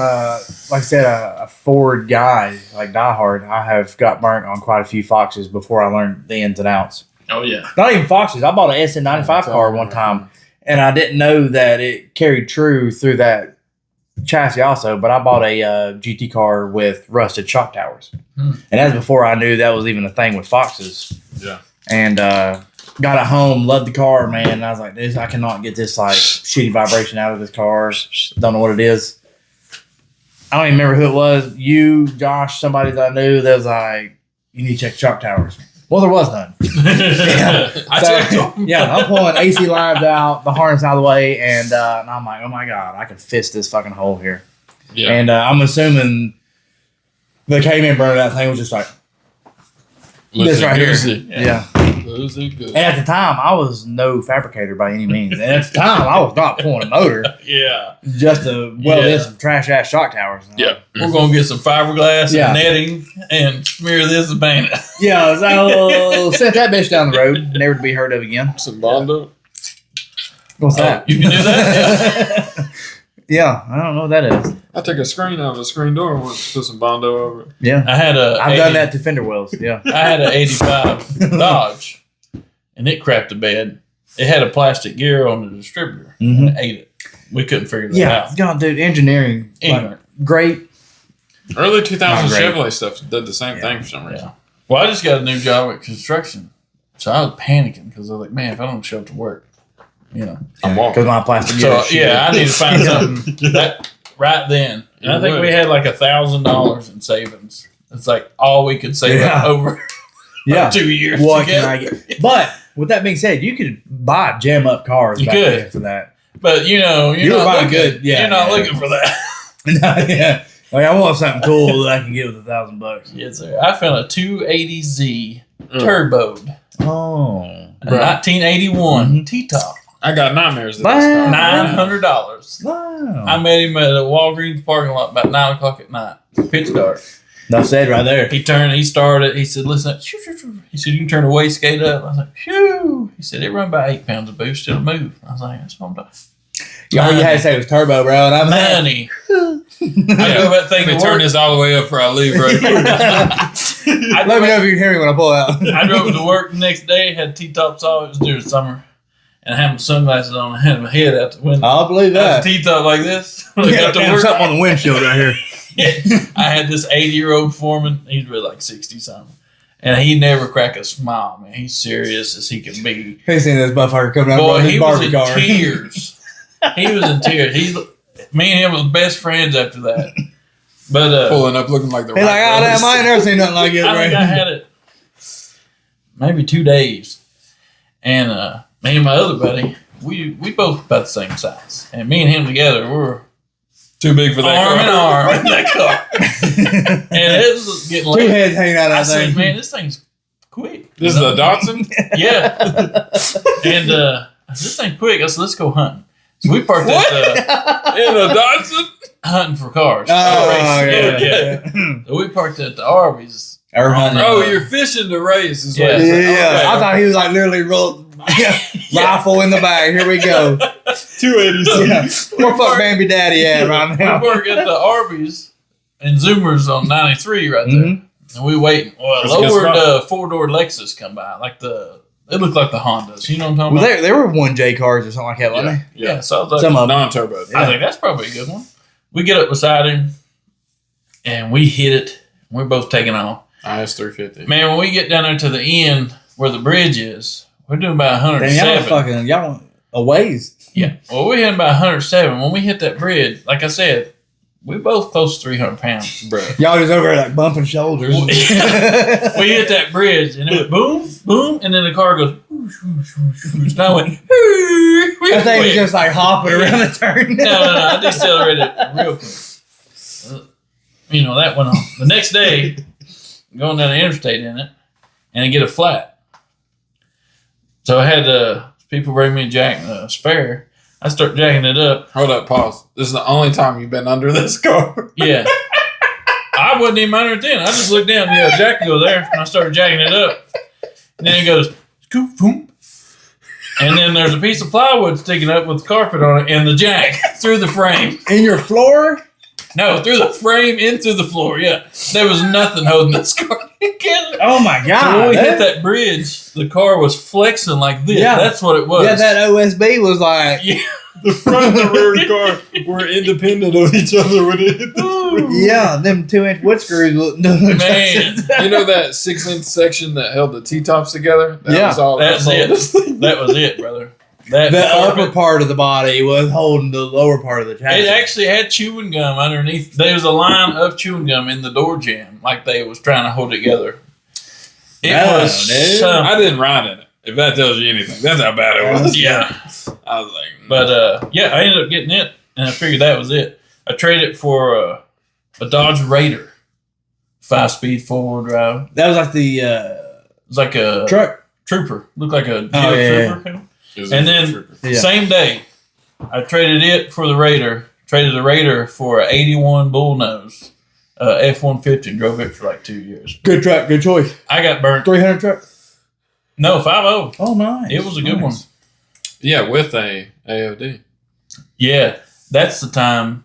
like I said, a Ford guy, like diehard, I have got burnt on quite a few Foxes before I learned the ins and outs. Oh yeah. Not even Foxes. I bought an SN95 car one time, and I didn't know that it carried true through that chassis also. But I bought a GT car with rusted shock towers, Hmm. and that's before I knew that was even a thing with Foxes. Yeah. And got it home, loved the car, man. And I was like, I cannot get this like shitty vibration out of this car. Don't know what it is. I don't even remember who it was. You, Josh, somebody that I knew that was like, you need to check shock towers. Well, there was none. I So, checked them. yeah, I'm pulling AC lines out, the harness out of the way, and I'm like, oh my God, I can fist this fucking hole here. Yeah. And I'm assuming the Cayman burner that thing was just like, this right here. Yeah. Good. And at the time, I was no fabricator by any means. And at the time, I was not pulling a motor Yeah. just to weld in Yeah. some trash ass shock towers. Yeah. We're gonna get some fiberglass Yeah. and netting and smear this and paint it. Yeah, so sent that bitch down the road, never to be heard of again. Some Bondo. What's that? You can do that. Yeah, I don't know what that is. I took a screen out of the screen door and put some Bondo over it. Yeah, I had a. I've done that to fender wells. Yeah. I had an '85 Dodge, and it crapped the bed. It had a plastic gear on the distributor, Mhm. and it ate it. We couldn't figure that Yeah, out. God, dude, engineering, like, Ignorant. great. Early 2000 Not great. Chevrolet stuff did the same Yeah. thing for some reason. Yeah. Well, I just got a new job at construction, so I was panicking because I was like, "Man, if I don't show up to work, you know." I'm Because walking. my plastic. So gear is shit. yeah, I need to find something that right then. And I You think would. we had like $1,000 in savings. It's like all we could save Yeah. up over Yeah. 2 years. What can together. I get? But with that being said, you could buy jam up cars. You back could. then for that. But you know, You were not buying looking, good- yeah, you're not yeah. looking for that. Yeah. Like, I want something cool that I can get with $1,000. Yes, sir. I found a 280Z Mm. turboed, Oh. a Bruh. 1981 T-top, I got nightmares of Wow. this car. $900. Wow. I met him at a Walgreens parking lot about 9:00 at night, pitch dark. Enough said right there. He turned, he started, he said, "Listen," shoo, shoo, shoo. He said, "You can turn the wastegate up." I was like, "Shoo." He said, "It run by 8 pounds of boost, it'll move." I was like, "That's what I'm doing." All you had to say was turbo, bro, and I'm Money. I drove that thing Let me to turn work. this all the way up before I leave right here. I Let me know if you can hear me when I pull out. I drove to work the next day, had T-tops on, it was during summer, and I had my sunglasses on, I had my head out the window. I'll believe I had that. the T-top like this. When I Yeah, got to damn, work, something on the windshield right here. I had this 80-year-old foreman, he's really like 60-something, and he never crack a smile, man. He's serious as he can be. He's seen this motherfucker coming out Boy, of his he was Barbie in car. tears. He was in tears. Me and him was best friends after that. But Pulling up looking like the He's like, oh, Wright damn, brothers. I ain't never seen nothing like it, I think I right? had it maybe 2 days. And me and my other buddy, we both about the same size. And me and him together, we're Too big for that arm car. in arm in that car. And it was getting Two late. heads hanging out of I that said, thing. man, this thing's quick. This is a Datsun? Yeah. And I said, this thing's quick. I said, let's go hunting. So we parked What? at In a Datsun? hunting for cars. Oh, Race. yeah. So we parked at the Arby's. Or hunting. Oh, you're fishing to race. Is what Yeah. you're saying. Yeah, Okay. I thought he was like literally rifle in the bag. Here we go. 280. Yeah. Where fuck Bambi Daddy at right We now? parked at the Arby's and Zoomers on 93 right there. Mhm. And we waiting. Well, That's a good lowered 4-door Lexus come by. It looked like the Hondas. You know what I'm talking Well, about? there were 1J cars or something like that, wasn't Yeah. So I was like, Some of them. Non-turbo. I think that's probably a good one. We get up beside him and we hit it. We're both taking off. IS 350. Man, when we get down there to the end where the bridge is, we're doing about they? Damn, 107. y'all a ways. Yeah. Well, we hit about 107. When we hit that bridge, like I said, we both close to 300 pounds. Bro. Y'all just over there like bumping shoulders. We hit that bridge and it went boom, boom, and then the car goes whoosh, whoosh, whoosh, whoosh. And I went, That thing was just like hopping around the turn. no, I decelerated real quick. That went on. The next day, going down the interstate in it, and I get a flat. So I had people bring me a spare. I start jacking it up. Hold up, pause. This is the only time you've been under this car. Yeah. I wasn't even under it then. I just looked down, Jack go there, and I started jacking it up. And then it goes, scoop, boom. And then there's a piece of plywood sticking up with carpet on it and the jack through the frame. In your floor? No, through the frame into the floor, yeah. There was nothing holding this car together. Oh my So god! when we hit that bridge, the car was flexing like this. Yeah. That's what it was. Yeah, that OSB was like, Yeah. The front and the rear car were independent of each other when it hit the yeah, them 2-inch wood screws. Man. You know that 6-inch section that held the T-tops together? That Yeah, was all That's that it. this thing. That was it, brother. That The carpet- upper part of the body was holding the lower part of the chassis. It actually had chewing gum underneath. There was a line of chewing gum in the door jamb, like they was trying to hold it together. It No, was dude. some- I didn't ride in it. If that tells you anything, that's how bad it was. yeah. I was like, But yeah, I ended up getting it, and I figured that was it. I traded it for a Dodge Raider, 5-speed 4-wheel drive. That was like the It was like a truck. trooper, looked like a Oh, yeah, trooper. it was And a then- trooper. Yeah. Same day, I traded it for the Raider. Traded the Raider for an '81 Bullnose F-150 and drove it for like 2 years. Good truck, good choice. I got burnt. 300 truck. No, 5.0. Oh, nice. It was a good one. Yeah, with a AOD. Yeah, that's the time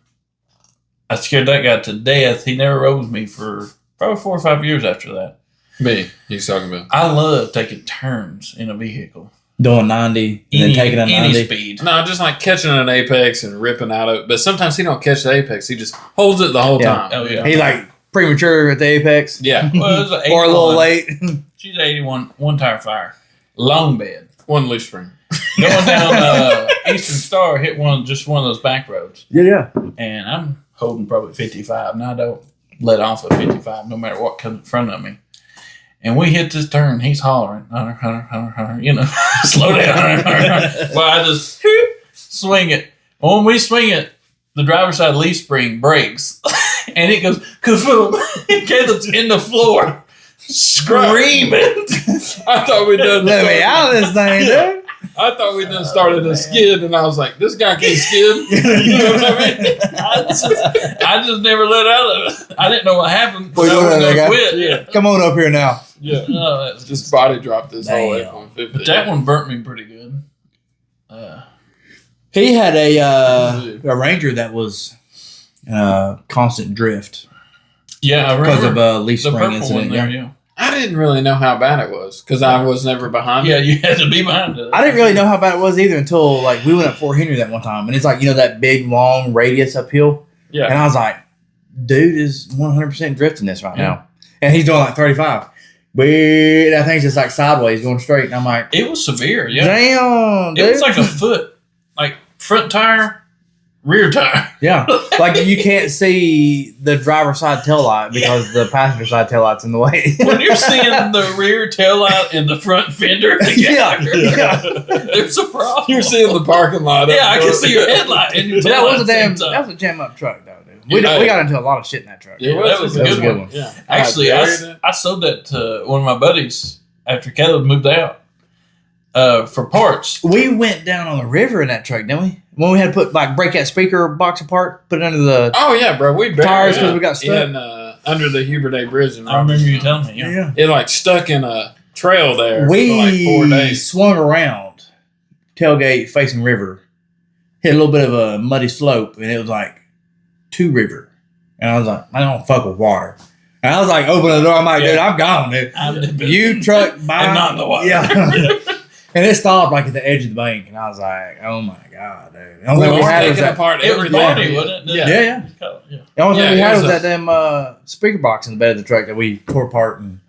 I scared that guy to death. He never rode with me for probably 4 or 5 years after that. Me, he's talking about. I love taking turns in a vehicle. Doing 90 and then taking a any 90. speed. No, just like catching an apex and ripping out of it. But sometimes he don't catch the apex. He just holds it the whole Yeah. time. Oh, yeah. He like premature at the apex. Yeah. Well, it was an Or a little 81. late. She's 81, one tire fire. Long bed. One leaf spring. Going down Eastern Star, hit one of those back roads. Yeah. And I'm holding probably 55, and I don't let off at 55 no matter what comes in front of me. And we hit this turn, he's hollering, Hunter, slow down, Hunter. Well, I just swing it. When we swing it, the driver's side leaf spring breaks, and it goes kaboom. Caleb's in the floor, screaming. I thought we done. Let me out of this thing, dude. I thought we done started a skid, and I was like, "This guy can't skid." You know what I mean? I just never let out of it. I didn't know what happened. What you I was doing there, gonna guy? quit. Yeah. Come on up here now. Yeah. Oh, that's Just body dropped this whole Damn. F-150. But that one burnt me pretty good. He had a Ranger that was constant drift Yeah, I because remember of a leaf the spring purple incident. one there. Yeah. Yeah, I didn't really know how bad it was because I was never behind. yeah, it. you had to be behind it. I didn't really know how bad it was either until like we went up Fort Henry that one time, and it's like that big long radius uphill, and Yeah. I was like, dude is 100% drifting this right Yeah. now, and he's doing like 35, but that thing's just like sideways going straight, and I'm like, It was severe. Yeah, damn, dude. it was like a foot, like front tire, rear tire. yeah, like you can't see the driver's side tail light because the passenger side tail light's in the way. When you're seeing the rear tail light and the front fender Yeah, together, yeah. there's a problem. You're seeing the parking lot. Yeah, I can see your headlight and your But tail that light was a at the damn. same That time. was a jam up truck, though, dude. Yeah. We got into a lot of shit in that truck. Yeah, that was a good one. Yeah. Actually, I I buried it. sold that to one of my buddies after Caleb moved out for parts. We went down on the river in that truck, didn't we? when we had to put break that speaker box apart, put it under the Oh yeah, bro. We buried tires because it we got stuck. in under the Hubert A. Bridge. In I remember you Robertson. telling me. Yeah. Yeah. It like stuck in a trail there We for like 4 days. swung around tailgate facing river, hit a little bit of a muddy slope, and it was like to river. And I was like, I don't fuck with water. And I was like, open the door. I'm like, dude, I'm gone, dude. I'm the- You truck by. and not in the water. Yeah. And it stopped like at the edge of the bank, and I was like, "Oh my god, dude!" The only We thing we were had was taking that. apart It was everything. body, wasn't it? Yeah. Yeah, yeah. Yeah. The only thing Yeah, we it had was was a- that damn speaker box in the bed of the truck that we tore apart and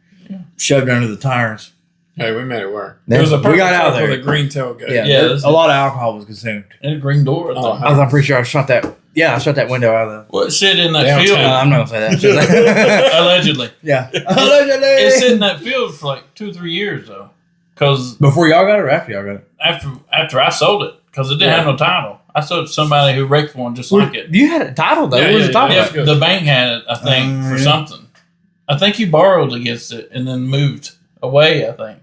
shoved under the tires. Hey, we made it work. Then It was a we perfect got out truck there. with a green tailgate. Yeah, Yeah, a lot of alcohol was consumed. And a green door. Oh, I'm pretty sure I shot that. Yeah, I shot that window out of the. Well, it sit in that Downtown. field. I'm not gonna say that. Allegedly. Yeah, It allegedly. sit in that field for like 2 or 3 years though, because Before y'all got it or after y'all got it? after I sold it, because it didn't have no title. I sold it to somebody who wrecked one just like it. You had a title though. Yeah, What was yeah, the title? yeah. Yeah, That's good. the bank had it, I think, for yeah. something. I think you borrowed against it and then moved away. I think.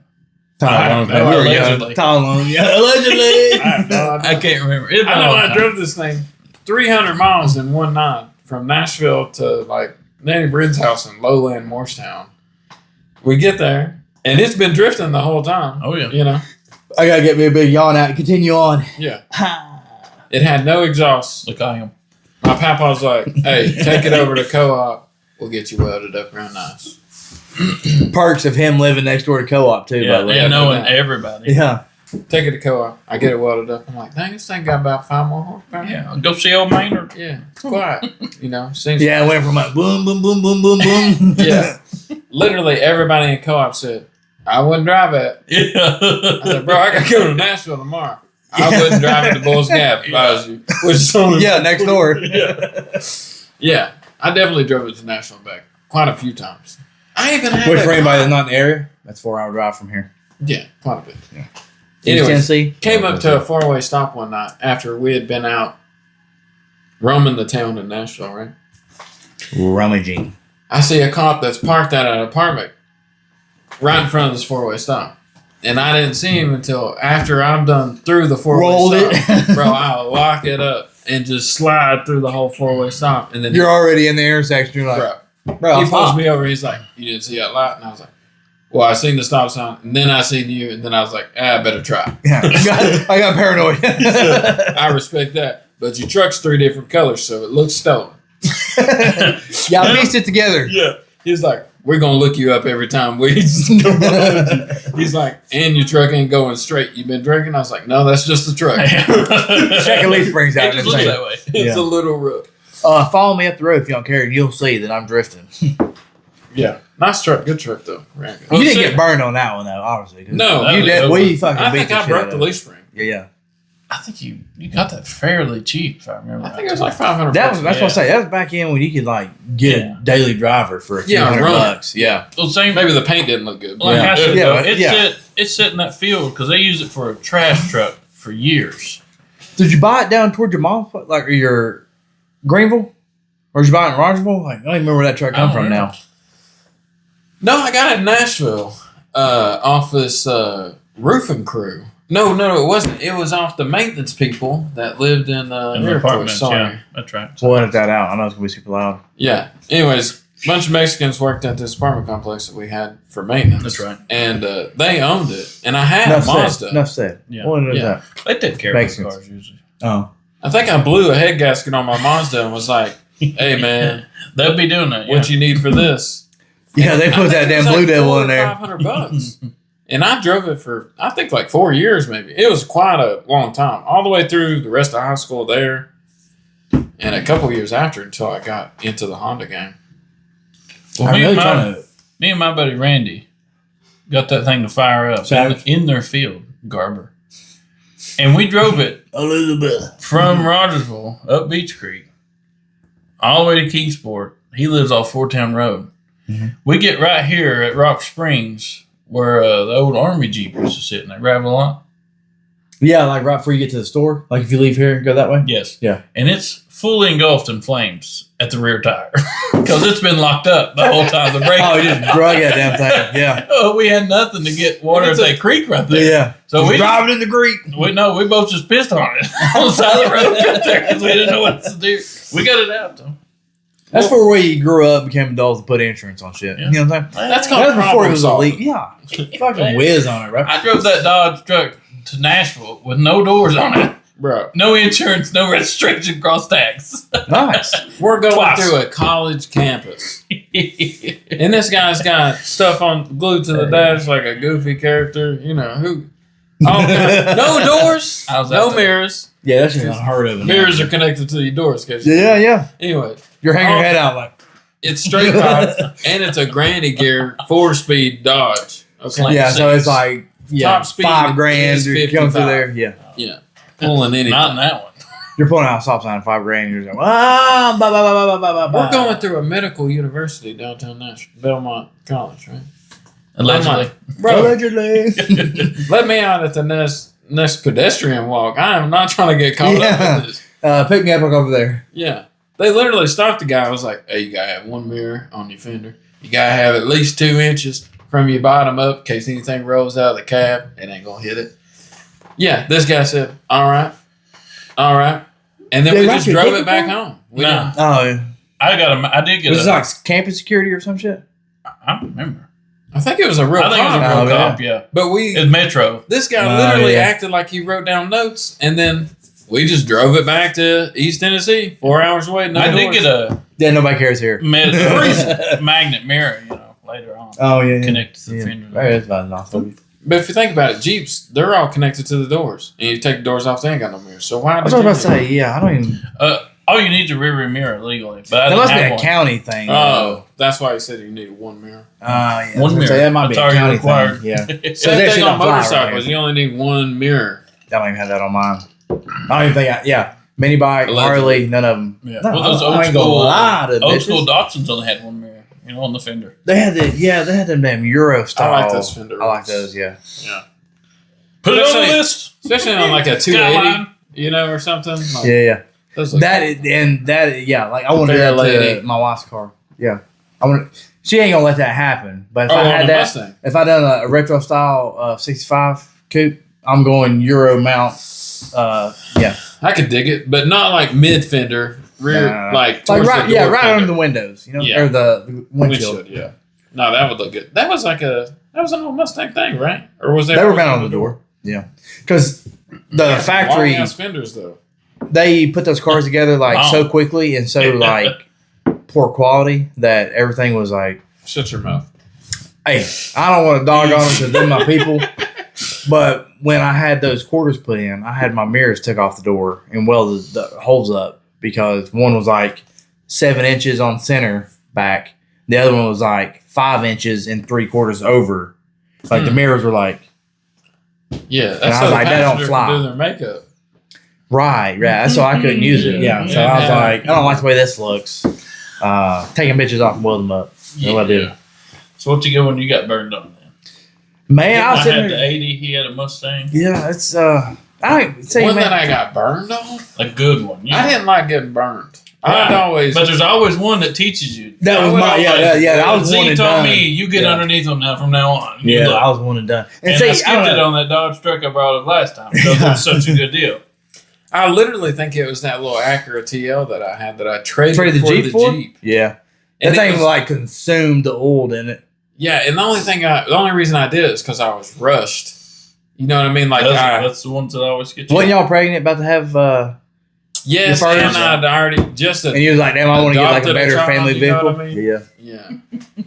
Title. No, We were young. allegedly. Title on. Yeah, allegedly. I have no idea. I can't remember. It I know I drove this thing 300 miles in one night from Nashville to like Nanny Brin's house in Lowland, Morristown. We get there, and it's been drifting the whole time. Oh yeah. You know? I gotta get me a big yawn out. Continue on. Yeah. It had no exhaust. Look, I am. My papa was like, hey, take it over to Co-op. We'll get you welded up real nice. Perks of him living next door to co-op too. By Yeah, the way. and knowing Yeah. everybody. Yeah. Take it to Co-op. I get it welded up. I'm like, dang, this thing got about 5 more horsepower. Yeah, go see old Maynard. Yeah, it's quiet. You know, seems Yeah, it went from like boom, boom, boom, boom, boom, boom. Yeah. Literally everybody in Co-op said, I wouldn't drive it. I Yeah. said, bro, I got to go to Nashville tomorrow. I wouldn't drive it to Bulls Gap if I was you. Which is only Yeah, next door. Yeah, I definitely drove it to Nashville and back quite a few times. I even had Which a for anybody car. that's not in the area, that's 4-hour drive from here. Yeah, quite a bit. Yeah. East Anyways, Tennessee. came up to a 4-way stop one night after we had been out roaming the town in Nashville, right? Rummaging. I see a cop that's parked at an apartment right in front of this 4-way stop. And I didn't see him until after I'm done through the 4-way Rolled stop. it. Bro, I'll lock it up and just slide through the whole 4-way stop. And then You're already in the intersection. You're like, bro, he I'm pulls fine. me over. He's like, you didn't see that light? And I was like, well, I seen the stop sign. And then I seen you. And then I was like, I better try. Yeah, I got paranoid. I respect that. But your truck's 3 different colors, so it looks stolen. Y'all pieced it together. Yeah. He's like, we're going to look you up every time we come behind you. He's like, and your truck ain't going straight. You been drinking? I was like, no, that's just the truck. Check a leaf springs out. It just and looks say, that way. It's Yeah. a little rough. Follow me up the road if you don't care, and you'll see that I'm drifting. Yeah. Nice truck. Good truck, though. Ran good. Well, You didn't see- get burned on that one though, obviously. 'cause No, you that did. was We fucking I beat think the I shit broke out the of it. leaf spring. Yeah. I think you got that fairly cheap, if I remember. I right. think it was like 500 That was bucks. that's what I say. That was back in when you could like get Yeah. a daily driver for a few Yeah, hundred run it. bucks. Yeah. Well, same. Maybe the paint didn't look good. Like Yeah. I said, Yeah, though, but- it yeah. sit in that field because they use it for a trash truck for years. Did you buy it down toward your mom's place, like or your Greenville? Or did you buy it in Rogersville? Like I don't even remember where that truck come I don't from remember. now. No, I got it in Nashville off this roofing crew. No, it wasn't. It was off the maintenance people that lived in In the Iroquois. apartments, Sorry. yeah, that's right. So we'll edit that out. I know it's gonna be super loud. Yeah. Anyways, a bunch of Mexicans worked at this apartment complex that we had for maintenance. That's right. And they owned it. And I had Enough a Mazda. said. Enough said. Yeah. We'll edit Yeah. that. They take care of Makes those sense. cars usually. Oh. I think I blew a head gasket on my Mazda and was like, hey, man, They'll be doing that. Yeah. what you need for this? Yeah, they I put think that it damn was Blue like Devil $400 in there. or $500. And I drove it for, I think, like 4 years maybe. It was quite a long time. All the way through the rest of high school there. And a couple years after until I got into the Honda game. Well, I'm me, really and trying to. me and my buddy Randy got that thing to fire up Savage. in their field, Garber. And we drove it Elizabeth. from Rogersville up Beach Creek all the way to Kingsport. He lives off Fort Town Road. Mhm. We get right here at Rock Springs where the old Army Jeep used to sit in that gravel lot. Yeah, like right before you get to the store. Like if you leave here and go that way. Yes. Yeah. And it's fully engulfed in flames at the rear tire because it's been locked up the whole time. The brake. Oh, you just drug that damn thing. Yeah. Oh, we had nothing to get water at that creek right there. Yeah. So we driving in the creek. we both just pissed on it on the side of the road right there because we didn't know what to do. We got it out though. That's where we grew up, became adults, and put insurance on shit. Yeah. You know what I'm saying? That's called That was before it was problem elite. Yeah. Fucking whiz on it, bro. I drove that Dodge truck to Nashville with no doors on it, bro. no insurance, no registration, cross tags. Nice. We're going Twice. through a college campus, and this guy's got stuff on glued to the dash like a goofy character. You know who? Oh, no doors, I was out no there. mirrors. Yeah, that's just unheard of. Mirrors are connected to your doors. Yeah. Anyway, You're hanging Oh. your head out like. it's straight pipe, and it's a granny gear 4-speed Dodge. Okay. Yeah, so it's like Top speed $5,000 is to come through 55. there. Yeah. Yeah. Pulling anything. Not in that one. You're pulling out a stop sign, $5,000. You're just like, ah, ba, ba, ba, ba, ba, ba, ba. We're going through a medical university downtown Nashville, Belmont College, right? Allegedly. Bro, Allegedly. let me out at the next pedestrian walk. I am not trying to get caught up in this. Pick me up over there. Yeah. They literally stopped the guy. I was like, hey, you got to have one mirror on your fender. You got to have at least 2 inches from your bottom up in case anything rolls out of the cab. It ain't going to hit it. Yeah, this guy said, all right. And then They we write just your drove ticket it back for it? home. We No. didn't. Oh, yeah. I did get Was this a. like campus security or some shit? I don't remember. I think it was a real I think it was a cop. real Oh, yeah. cop. Yeah, But we it's Metro. this guy Oh, literally yeah. acted like he wrote down notes, and then we just drove it back to East Tennessee, 4 hours away. No I did doors. get a Yeah, nobody cares here. magnet mirror. Later on, Oh, yeah. connected to the Yeah. fender. That is about enough of it. But if you think about it, Jeeps, they're all connected to the doors. And you take the doors off, they ain't got no mirrors. So why I was did about you to say, yeah, I don't even. All you need is a rear mirror legally, but I That didn't must be have a one. county thing. Oh, that's why he said you needed one mirror. Yeah. One I was gonna mirror. say, that might be That's a already county required. thing. Yeah. Same that thing shit on don't fly motorcycles. right. You only need one mirror. I don't even have that on mine. I don't even think yeah. Mini bike, Allegedly. Harley, none of them. Yeah. No, Well, those I old ain't gonna school, lie to old bitches. school Datsuns only had one mirror, on the fender. They had them damn Euro style. I like those fender I like ones. those, yeah. Put it on Especially- the list. Especially on like a 280, or something. Like, Yeah. those look Yeah, like I want to do Fair that lady. to my wife's car. Yeah. I want she ain't gonna let that happen. But if Oh, I on had the that Mustang. if I done a retro style 65 coupe, I'm going Euro mount yeah. I could dig it, but not like mid fender, rear, Nah. like Like towards right the door right fender. under the windows, Yeah. or the windshield. Windshield, yeah. No, that would look good. That was an old Mustang thing, right? Or was that They were mounted on the door. Yeah. Because the factory Long ass fenders though. they put those cars together like Wow. so quickly and so like poor quality that everything was like, Shut your mouth. hey, I don't want to dog on them because they're my people. But when I had those quarters put in, I had my mirrors took off the door and welded the holes up because one was like 7 inches on center back. The other one was like 5 inches and 3/4 over. Like the mirrors were like, Yeah, And that's I how was the like, that don't passenger fly. can do their makeup. right. That's why I couldn't use it. Yeah. So I was Yeah. like, I don't like the way this looks. Taking bitches off and welding them up. That's what I did. So what you get when you got burned on? Man, I I was had sitting the there. 80. He had a Mustang, Yeah, it's I ain't say One man. that I got burned on. a good one. I didn't like getting burned. Right. I'd always. But there's always one that teaches you. That I was would my always- that was Z one and told done. me you get Yeah. underneath them now from now on. You Yeah, look. I was one and done. And see, I skipped it on that Dodge truck I brought up last time because it was such a good deal. I literally think it was that little Acura TL that I had that I traded Traded the for Jeep the for? Jeep. Yeah, And that it thing was- like consumed the oil in it. Yeah, and the only reason I did it is because I was rushed. You know what I mean? Like, That's the ones that always get you. Wasn't y'all pregnant about to have? yes, your and first- I'd already just And you was like, damn, I want to get like a Adopted a better child, family you know vehicle. what I mean? Yeah. yeah.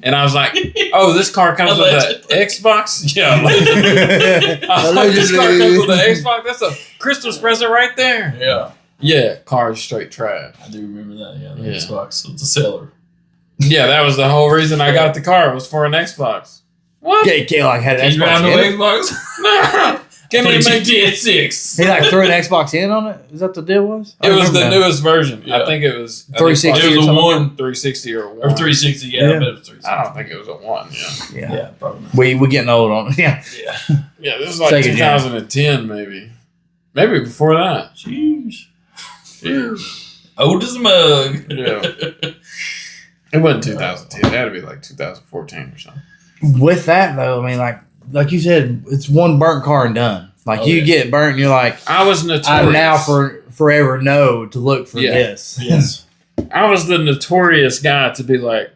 And I was like, oh, this car comes with Allegedly. an Xbox. Yeah, allegedly. I was like, this car comes with an Xbox. That's a Christmas present right there. Yeah, Yeah, car is straight trash. I do remember that. Yeah, the Yeah. Xbox was the seller. Yeah, that was the whole reason I got the car was for an Xbox. What? Like had an Can you Xbox round the in it. Xbox? Give me a make GTA 6. He like threw an Xbox in on it. Is that the deal was? I It was remember the that. newest version. I Yeah. think it was 360 I think It was or a something. 1 360 or a 1. or 360. Yeah, Yeah. I bet it was 360. I don't think it was a 1. Yeah. Yeah. Yeah, probably. Not. We getting old on it. Yeah. Yeah. Yeah, this is like Second gen. 2010 maybe. Maybe before that. Jeez. Yeah. Old as a mug. Yeah. It wasn't 2010. It had to be like 2014 or something. With that though, I mean, like you said, it's one burnt car and done. Like you get burnt, and you're like, I was notorious. I now forever know to look for this. Yes. I was the notorious guy to be like,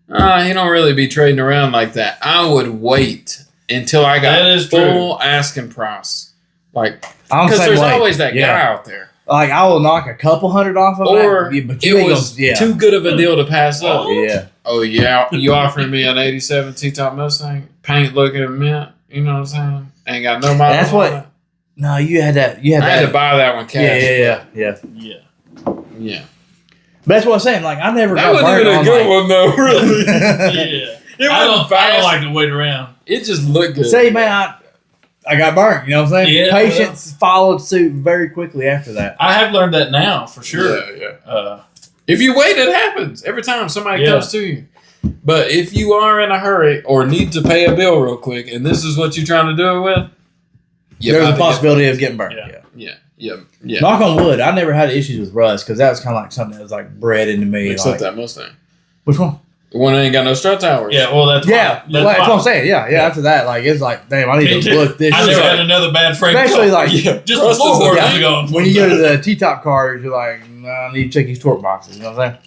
he don't really be trading around like that. I would wait until I got That is full asking price. Like, I'm because the same there's way. always that Yeah. guy out there. Like I will knock a couple hundred off of Or that, but you it ain't was gonna, too good of a deal to pass up. Yeah. Oh, yeah. You offering me an 87 T-top Mustang? Paint looking mint. You know what I'm saying? Ain't got no miles. That's on what- it. No, you had that. You had I that. had to buy that one cash. Yeah. Yeah. Yeah. But that's what I'm saying. Like I never That got wasn't burnt even a on good like, one, though, really. Yeah. It I wasn't don't fast. like to wait around. It just looked good. Say, man, I got burnt. You know what I'm saying? Yeah, Patience followed suit very quickly after that. I have learned that now for sure. Yeah. If you wait, it happens every time somebody Yeah. comes to you. But if you are in a hurry or need to pay a bill real quick, and this is what you're trying to do it with, There's a possibility of getting burnt. Yeah. Yeah. Knock on wood. I never had issues with rust because that was kind of like something that was like bred into me. Except Like, that Mustang. which one? The one that ain't got no strut towers. Yeah, well, that's Yeah, why. that's what I'm saying. Yeah. After that, like it's like, damn, I need to look this. I never shit had up. another bad frame. Especially like Yeah. just Rust the is floorboards a- are gone. when you go to the T-top cars, you're like, nah, I need to check these torque boxes. You know what I'm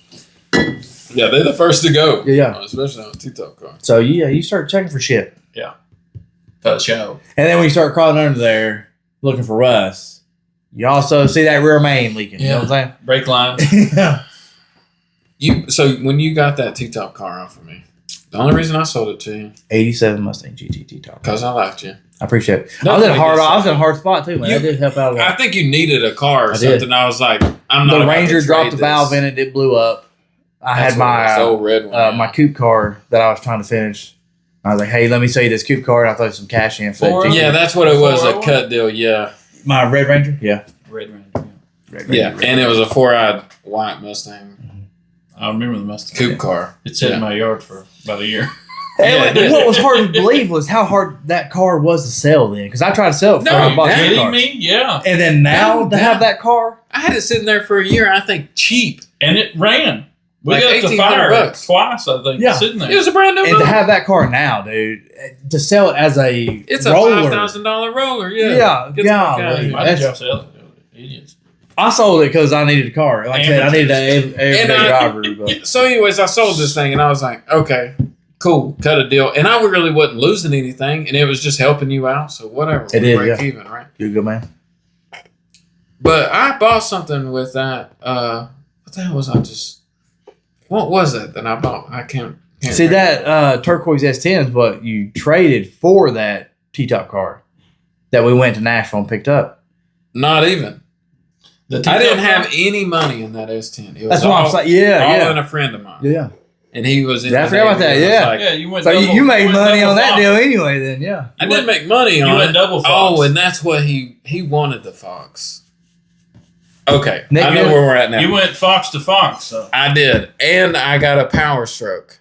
saying? Yeah, they're the first to go. Yeah. Especially on a T-top car. So yeah, you start checking for shit, Show. and then when you start crawling under there looking for rust, you also see that rear main leaking. You know what I'm Brake lines. saying? Yeah. So when you got that T-top car off of me, the only reason I sold it to you, 87 Mustang GT T-top. because I liked you. I appreciate it. No, I was in a like hard. it's- I was in a hard spot too, man. You- I did help out a I lot. think you needed a car or I did. something. I was like, I'm not The about to Ranger dropped the trade valve this. in it. It blew up. I That's had what it was, the my old red one. my coupe car that I was trying to finish. I was like, hey, let me sell you this coupe car, and I throw some cash in for For it. Yeah, that's what it was, a 401? cut deal. Yeah, My Red Ranger. Yeah. Red Ranger. Red yeah, and it was a 4-eyed white Mustang I remember the Mustang. coupe car. It sat Yeah. in my yard for about a year. And what was hard to believe was how hard that car was to sell then. Because I tried to sell it No, before I you bought didn't. that Kidding car. me? Yeah. And then now No, to have that car, I had it sitting there for a year. I think cheap. And it ran. We Like got the 1,800 fire bucks. twice, I think, Yeah. sitting there. It was a brand new. and to motor. have that car now, dude, to sell it as a It's a roller. $5,000 roller. Yeah, Yeah, Get the fuck out of golly. here. Why did y'all sell it? Idiots. I sold it because I needed a car. Like I said, I needed an everyday And driver. But So, anyways, I sold this thing, and I was like, okay, cool, cut a deal. And I really wasn't losing anything, and it was just helping you out. So whatever, It is, break yeah. even, right? you're a good man. But I bought something with that. What the hell was I just? What was it that I bought? I can't See remember. that turquoise S10 is what you traded for that T-top car that we went to Nashville and picked up. Not even. The I didn't T-top have car? any money in that S10. It was That's what all, I'm saying. Yeah, all in yeah, a friend of mine, yeah. and he was in. Yeah, I the forgot about Navy, that, and I was yeah. like, Yeah, you went So double, you made went money double on that Fox. deal anyway. Then yeah. I didn't make money You on went it. double Fox. Oh, and that's what he wanted the Fox. Okay, Nick, I know you- where we're at now. You went Fox to Fox. So. I did, and I got a Power Stroke.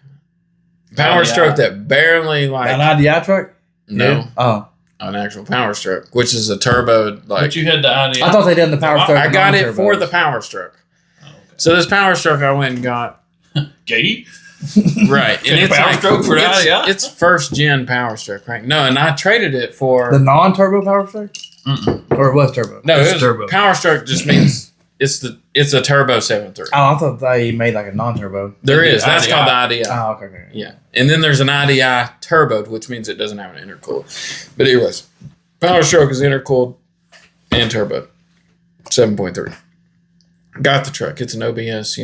Power Oh, yeah. Stroke that barely An like IDI truck? no, Yeah. Oh, an actual Power Stroke, which is a turbo. Like But you had the idea. I thought they done the power I stroke. I got it for non-turbos. the Power Stroke. Oh, okay. So this Power Stroke I went and got. Gay? Right, and Take a it's Power like, Stroke for it's, IDI? it's first gen Power Stroke, right? No, and I traded it for the non-turbo power stroke, Mm-mm. or it was turbo? no. it's It was, turbo. Power Stroke just means it's a turbo 7.3. Oh, I thought they made like a non-turbo. There the is that's IDI. called the IDI. Oh, okay. Yeah, and then there's an IDI turboed, which means it doesn't have an intercooled. But anyways, Power Stroke is intercooled and turboed, 7.3. Got the truck. It's an OBS,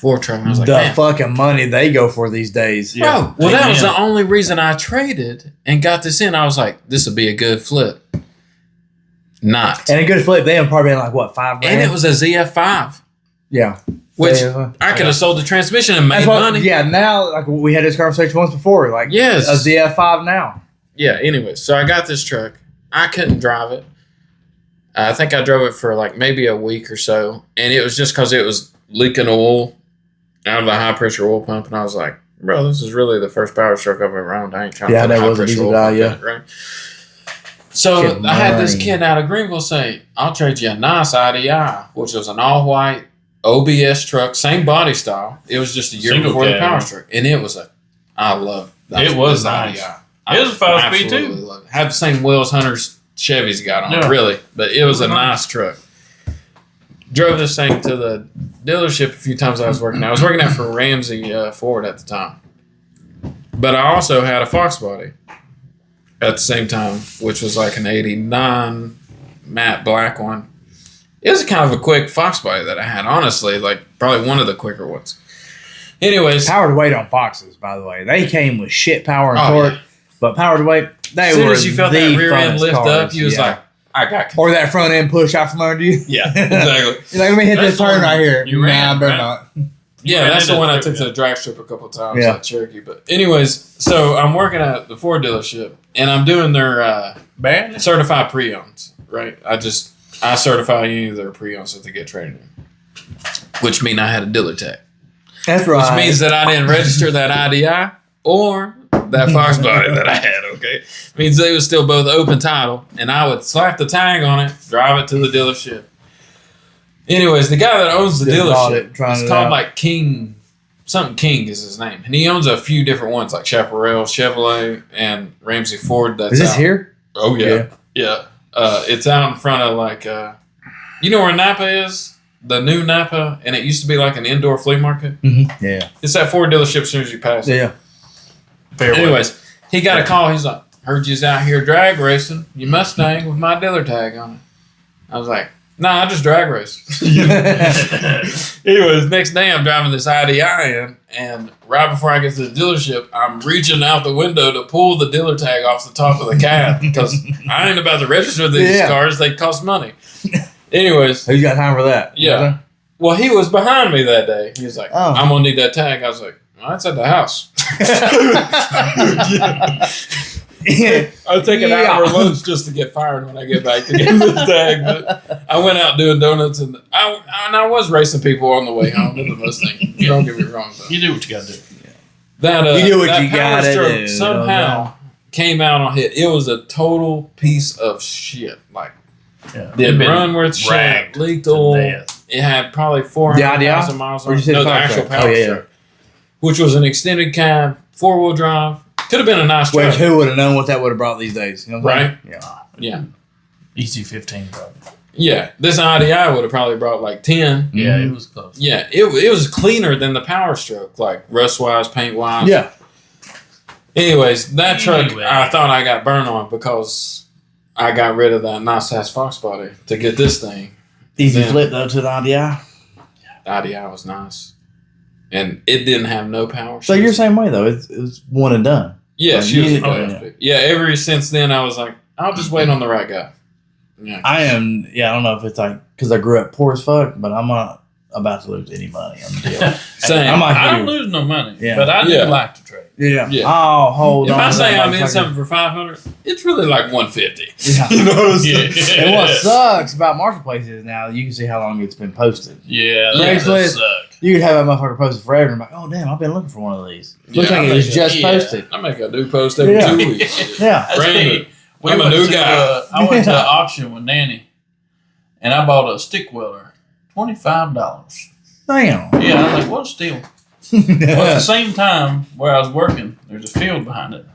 Ford truck. And I was like, The man, fucking money they go for these days. Yeah. bro. Well, that was Amen. the only reason I traded and got this in. I was like, this would be a good flip. Not. And a good flip, they have probably been like what, $5 grand? And it was a ZF5, yeah. which Yeah. I could have sold the transmission and made That's what, money. yeah, now like we had this conversation once before, like Yes. a ZF5 now. Yeah, anyways, so I got this truck. I couldn't drive it. I think I drove it for like maybe a week or so, and it was just because it was leaking oil out of the high pressure oil pump, and I was like, bro, this is really the first Power Stroke I've ever owned. I ain't trying Yeah, to put that high was a pressure diesel oil guy, pump yeah. in it, right? So Get I had this money. kid out of Greenville say, I'll trade you a nice IDI, which was an all white OBS truck, same body style. It was just a year Single before the cab. Power Stroke, and it was I love that. It was this nice. IDI. It was a 5-speed, too. Absolutely love it. Had the same wheels Hunter's Chevys got on it, Yeah. really, but it was a It was nice truck. Drove this thing to the dealership a few times. I was working out for Ramsey Ford at the time, but I also had a Fox body at the same time, which was like an '89 matte black one. It was kind of a quick Fox body that I had, honestly, like probably one of the quicker ones. Anyways, Powered weight on Foxes, by the way. They came with shit power and Oh, torque, yeah. but powered weight, they as soon were as you felt the that rear end funnest lift cars. up, you was Yeah. like, I got or that front end push out from under you. yeah, exactly. You're like, let me hit That's this turn the one right here. you Nah, ran, I better right? not. Yeah, ran that's the into one I the took strip, to yeah. the drag strip a couple of times Yeah. at Cherokee. But anyways, so I'm working at the Ford dealership, and I'm doing their Bad? certified pre-owns, right? I certify any of their pre-owns that they get traded in, which means I had a dealer tag, That's which right. means that I didn't register that IDI or that Fox body that I had, okay? Means they was still both open title, and I would slap the tag on it, drive it to the dealership. Anyways, the guy that owns the Just bought dealership it, trying is it called out. like King, something King is his name. And he owns a few different ones like Chaparral, Chevrolet, and Ramsey Ford. That's Is this out. here? Oh, yeah. Yeah. It's out in front of like, you know where Napa is? The new Napa, and it used to be like an indoor flea market. Mm-hmm. Yeah. It's that Ford dealership as soon as you pass it. Yeah. Fairway. Anyways, he got a call. He's like, heard you's out here drag racing. You Mustang with my dealer tag on it. I was like, nah, I just drag race. Anyways, next day I'm driving this IDI in, and right before I get to the dealership, I'm reaching out the window to pull the dealer tag off the top of the cab because I ain't about to register these Yeah. cars. They cost money. Anyways, Who's got time for that? yeah. Well, he was behind me that day. He was like, Oh. I'm going to need that tag. I was like, well, that's at the house. I'll take an hour lunch just to get fired when I get back to get this tag. But I went out doing donuts, and I was racing people on the way home in the Mustang. Don't get me wrong. Though. You do what you got to do. That You do what that you Power gotta Stroke do. somehow came out on hit. It was a total piece of shit. Like Yeah. didn't Been run worth shit. ragged Leaked to oil. death. It had probably The 400,000 IDI? miles Or on you it. said No, the Power actual Stroke? Power Oh, yeah, Stroke, which was an extended cab, 4-wheel drive. Could have been a nice Which truck, who would have known what that would have brought these days? You know what I'm saying? yeah. Easy 15 probably. Yeah, this IDI would have probably brought like 10. Yeah, Mhm. it was close. Yeah, it was cleaner than the Power Stroke, like rust-wise, paint-wise. Yeah. Anyways, that truck, Anyway. I thought I got burned on because I got rid of that nice-ass Fox body to get this thing. Easy Yeah. flip though to the IDI. The IDI was nice. And it didn't have no power. So She you're was- the same way though. It was one and done. Yeah, Like, she was you- a oh, badass bitch. Yeah, ever since then, I was like, I'll just wait on the right guy. Yeah. I am. Yeah, I don't know if it's like because I grew up poor as fuck, but I'm not about to lose any money on the deal. Same. I'm like I don't you. lose no money, Yeah. but I do Yeah. like to trade. Yeah. Yeah. Oh, hold If on. I to say that I'm in motherfucker. something for 500, it's really like 150. Yeah. You know what I'm saying? Yeah. And what sucks about marketplace is now you can see how long it's been posted. Yeah, Yeah. that does suck. You could have that motherfucker posted forever and be like, oh damn, I've been looking for one of these. Looks Yeah, like I it was think- just yeah. posted. I make a new post every Yeah. 2 weeks. Yeah. That's Brand me. new. We I'm a went new to, guy. I went to Yeah. an auction with Nanny, and I bought a stick welder, $25. Damn. Yeah, I was like, what a steal. Well, at the same time, where I was working, there's a field behind it,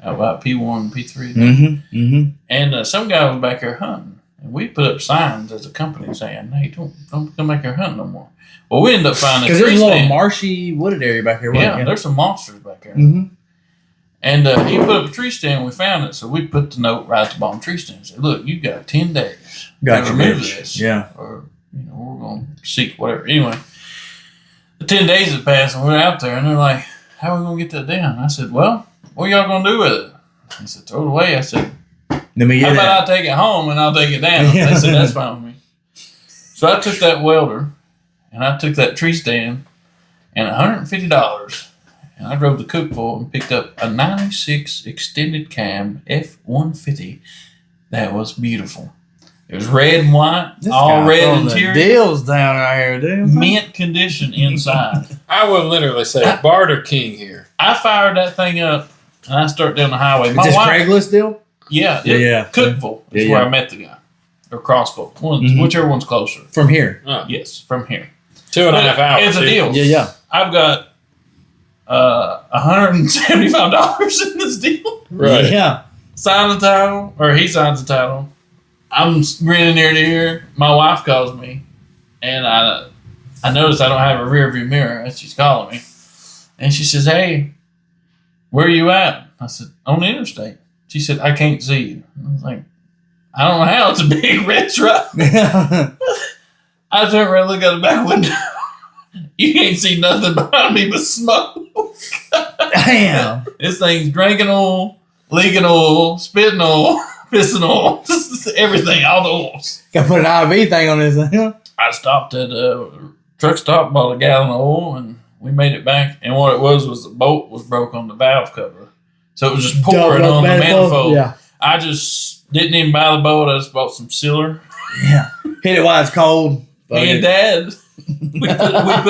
out about P1, P3. Mm-hmm. Mm-hmm. And some guy was back there hunting. And we put up signs as a company saying, hey, don't come back here hunting no more. Well, we ended up finding a Because tree there's a little stand. marshy wooded area back here. Yeah, there's some monsters back there. Mm-hmm. And he put up a tree stand. We found it, so we put the note right at the bottom of the tree stand. Said, "Look, you got 10 days Gotcha, to remove bitch. this, Yeah. or we're gonna seek whatever." Anyway, the 10 days had passed, and we're out there, and they're like, "How are we gonna get that down?" I said, "Well, what are y'all gonna do with it?" He said, "Throw it away." I said, Let me "How get about that. I take it home and I'll take it down?" Yeah. They said, "That's fine with me." So I took that welder, and I took that tree stand, and $150. And I drove to Cookville and picked up a 96 extended cam F-150 that was beautiful. It was red and white, This all guy red throwing the interior, deals down right here, dude. mint condition inside. I would literally say barter king here. I fired that thing up and I started down the highway. Is this Craigslist deal? Yeah, Yeah. Cookville is Yeah, where yeah. I met the guy. or Crossville, Mhm. whichever one's closer. From here. Oh, Yes, from here. 2.5 hours. It's a deal. Yeah. I've got $175 in this deal. Right. Yeah. Sign the title, or he signs the title. I'm grinning ear to ear. My wife calls me, and I notice I don't have a rear view mirror as she's calling me. And she says, "Hey, where are you at?" I said, "On the interstate." She said, "I can't see you." I was like, "I don't know how. It's a big red truck." I turn around and look out the back window. You can't see nothing behind me but smoke. Damn. This thing's drinking oil, leaking oil, spitting oil, pissing oil, just everything, all the oils. Got to put an IV thing on this thing. I stopped at a truck stop, bought a gallon of oil, and we made it back. And what it was the bolt was broke on the valve cover. So it was just pouring on the manifold. Yeah. I just didn't even buy the bolt. I just bought some sealer. Yeah. Hit it while it's cold. Me and Dad, we put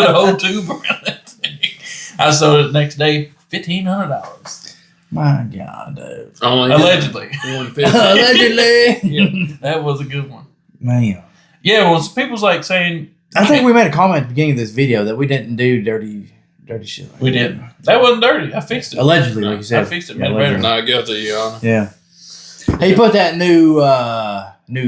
a whole tube around that thing. I sold it the next day, $1,500. My God, dude. Only Allegedly. 150. Allegedly. Yeah, that was a good one. Man. Yeah, well, people's like saying, I think we made a comment at the beginning of this video that we didn't do dirty shit. Like we that. didn't. That wasn't dirty. I fixed it. Allegedly, like you said. I fixed it. Yeah, Made it better. Not guilty, Your Honor. Yeah. He put that new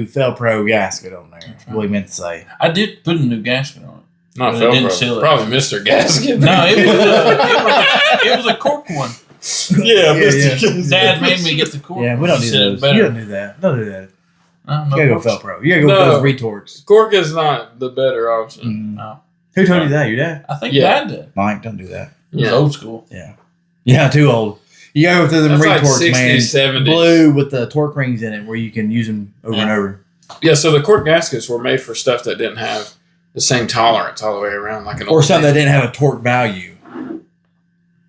Felpro gasket on there. That's what he meant to say. I did put a new gasket on it. Not But it didn't Velcro. seal it. Probably Mr. Gasket. No, it was a cork one. Yeah, Yeah, Mr. Dad made me get the cork. Yeah, we don't He do said it those. better. You don't do that. Don't do that. No, You gotta go corks. Felpro. You gotta go No. with those retorts. Cork is not the better option. Mm. No. Who told you that? Your dad? I think Yeah. Dad did. Mike, don't do that. It was Yeah. old school. Yeah, too old. You gotta go through them That's like retorts, 60s, man. 70s. Blue with the torque rings in it where you can use them over and over. Yeah, so the cork gaskets were made for stuff that didn't have the same tolerance all the way around, like an Or old something that thing. didn't have a torque value.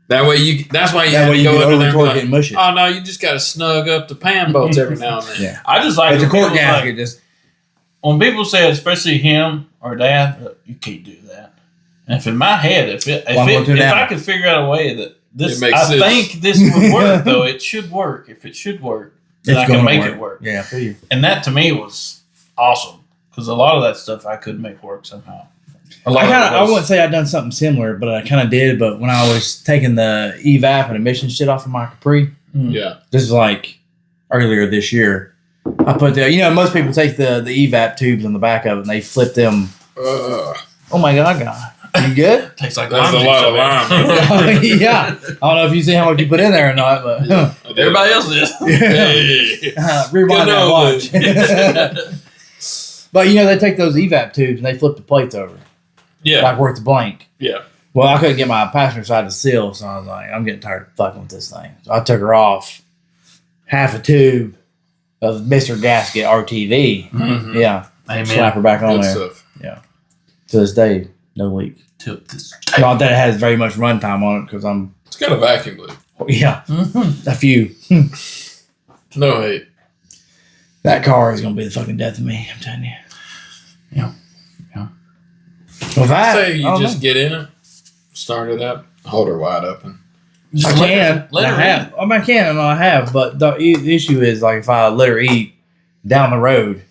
That way you. That's why you That have way to you go can under over there. torque And it be and mush it. like, oh no, you just got to snug up the pan bolts every now and then. Yeah. I just like It's a when cork people like- gasket. Just when people say, especially him or Dad, you can't do that. And if in my head, if I could figure out a way that this, It makes I sense. think this would work, though it should work. If it should work, then I can gonna make it work. Yeah, I feel you. And that to me was awesome because a lot of that stuff I could make work somehow. A lot I of it wouldn't say I'd done something similar, but I kind of did. But when I was taking the evap and emission shit off of my Capri, Yeah. this is like earlier this year, I put most people take the evap tubes on the back of it and they flip them. Ugh. Oh my God. You good? tastes like That's lime a lot of juice. lime. Yeah. I don't know if you see how much you put in there or not, but Everybody else is. Hey. rewind that watch. yeah. But they take those evap tubes and they flip the plates over, like worth the blank. Yeah. Well, I couldn't get my passenger side to seal, so I was like, I'm getting tired of fucking with this thing. So I took her off half a tube of Mr. Gasket RTV. Mhm. Yeah. Amen. Slap her back on Good there. stuff. To this day, no leak. Till this Not that it has very much runtime on it because I'm, It's got a vacuum loop. yeah, Mm-hmm. a few. No hate. That car is going to be the fucking death of me, I'm telling you. Yeah. Yeah. Well, that, Say you I don't just know. get in it, start it up, hold her wide open. I can. Let I her have. I mean, I can and I have, but the issue is like if I let her eat down the road,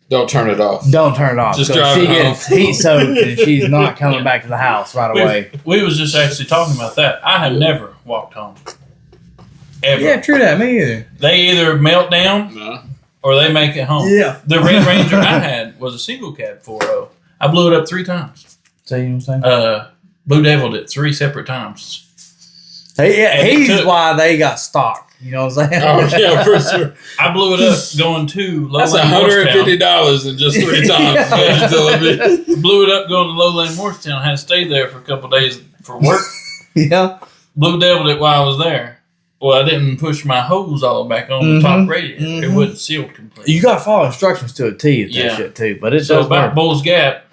Don't turn it off. don't turn it off. Just 'cause drive she it gets home. heat soaked and she's not coming back to the house right away. We was just actually talking about that. I have never walked home. Ever. Yeah, true that. Me either. They either melt down No. or they make it home. Yeah. The Red Ranger I had was a single cab 4.0. I blew it up 3 times. So you know what I'm saying? Blue Deviled it 3 separate times. And He's it took- why they got stock. You know what I'm saying? Oh yeah, for sure. I blew it up going to That's Lowland Morristown. $150 in just 3 times. Yeah. You telling me? Blew it up going to Lowland Morristown. I had to stay there for a couple days for work. Yeah. Blue Deviled it while I was there. Well, I didn't push my hose all back on the top radiator. It Mhm. wasn't sealed completely. You got to follow instructions to a T with that Yeah. shit too. But it So does about work. Bull's Gap,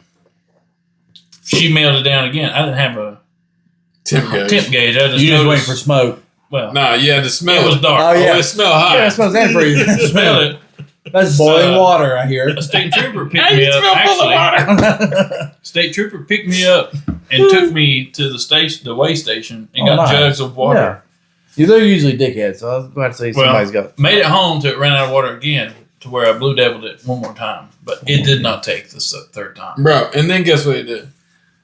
she melted down again. I didn't have a Temp gauge. temp gauge. I just You just wait noticed. for smoke. Well, Nah, you had to smell it was it. dark. Oh, yeah. Oh, it smelled hot. Yeah, it smells that for you. Smelled it. That's boiling water, I hear. A state trooper picked Hey, me you up. smell full of Actually, water. state trooper picked me up and took me to the station, the weigh station, and Oh, got nice. jugs of water. Yeah. They're usually dickheads, so I was about to say Well, somebody's got. Made it home till it ran out of water again. to where I blue deviled it one more time, but it did not take the third time. Bro, and then guess what he did?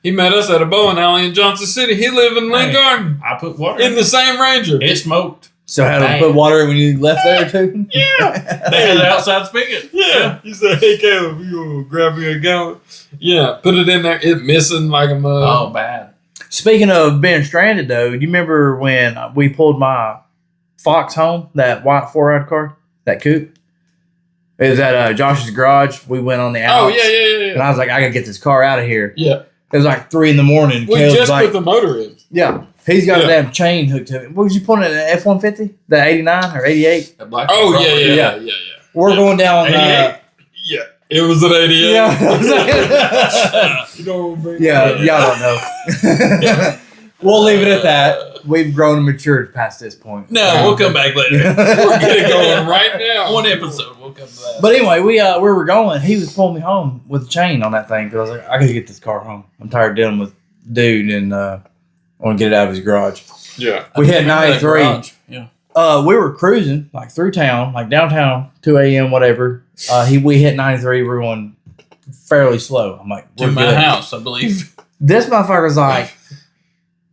He met us at a bowling alley in Johnson City. He lived in Lynn Garden I put water in the same Ranger. It smoked. So had to put water in when you left there too? Yeah. They had the outside spigot. Yeah. He said, hey, Caleb, you gonna grab me a gallon? Yeah, put it in there. It missing like a mug. Oh, bad. Speaking of being stranded, though, do you remember when we pulled my Fox home, that white 4-ride car, that coupe? It was at Josh's garage. We went on the outs. Oh, yeah. And I was like, I got to get this car out of here. Yeah. It was like 3 a.m. We Caleb's just like, put the motor in. yeah. He's got a damn chain hooked to it. What was you pulling at, an F-150? The 89 or 88? That black Oh, car. yeah. We're going down. 88. Yeah. It was an 88. Yeah. You know what I mean? Yeah, y'all don't know. We'll leave it at that. We've grown and matured past this point. No, we'll come back later. We're getting going right now. One episode. We'll come to that. But anyway, we where we're going, he was pulling me home with a chain on that thing because I was like, I gotta get this car home. I'm tired of dealing with dude and I want to get it out of his garage. Yeah. We had 93. Yeah. We were cruising like through town, like downtown, 2 a.m. whatever. We hit 93. We were going fairly slow. I'm like, To we're my good. house, I believe. This motherfucker's like,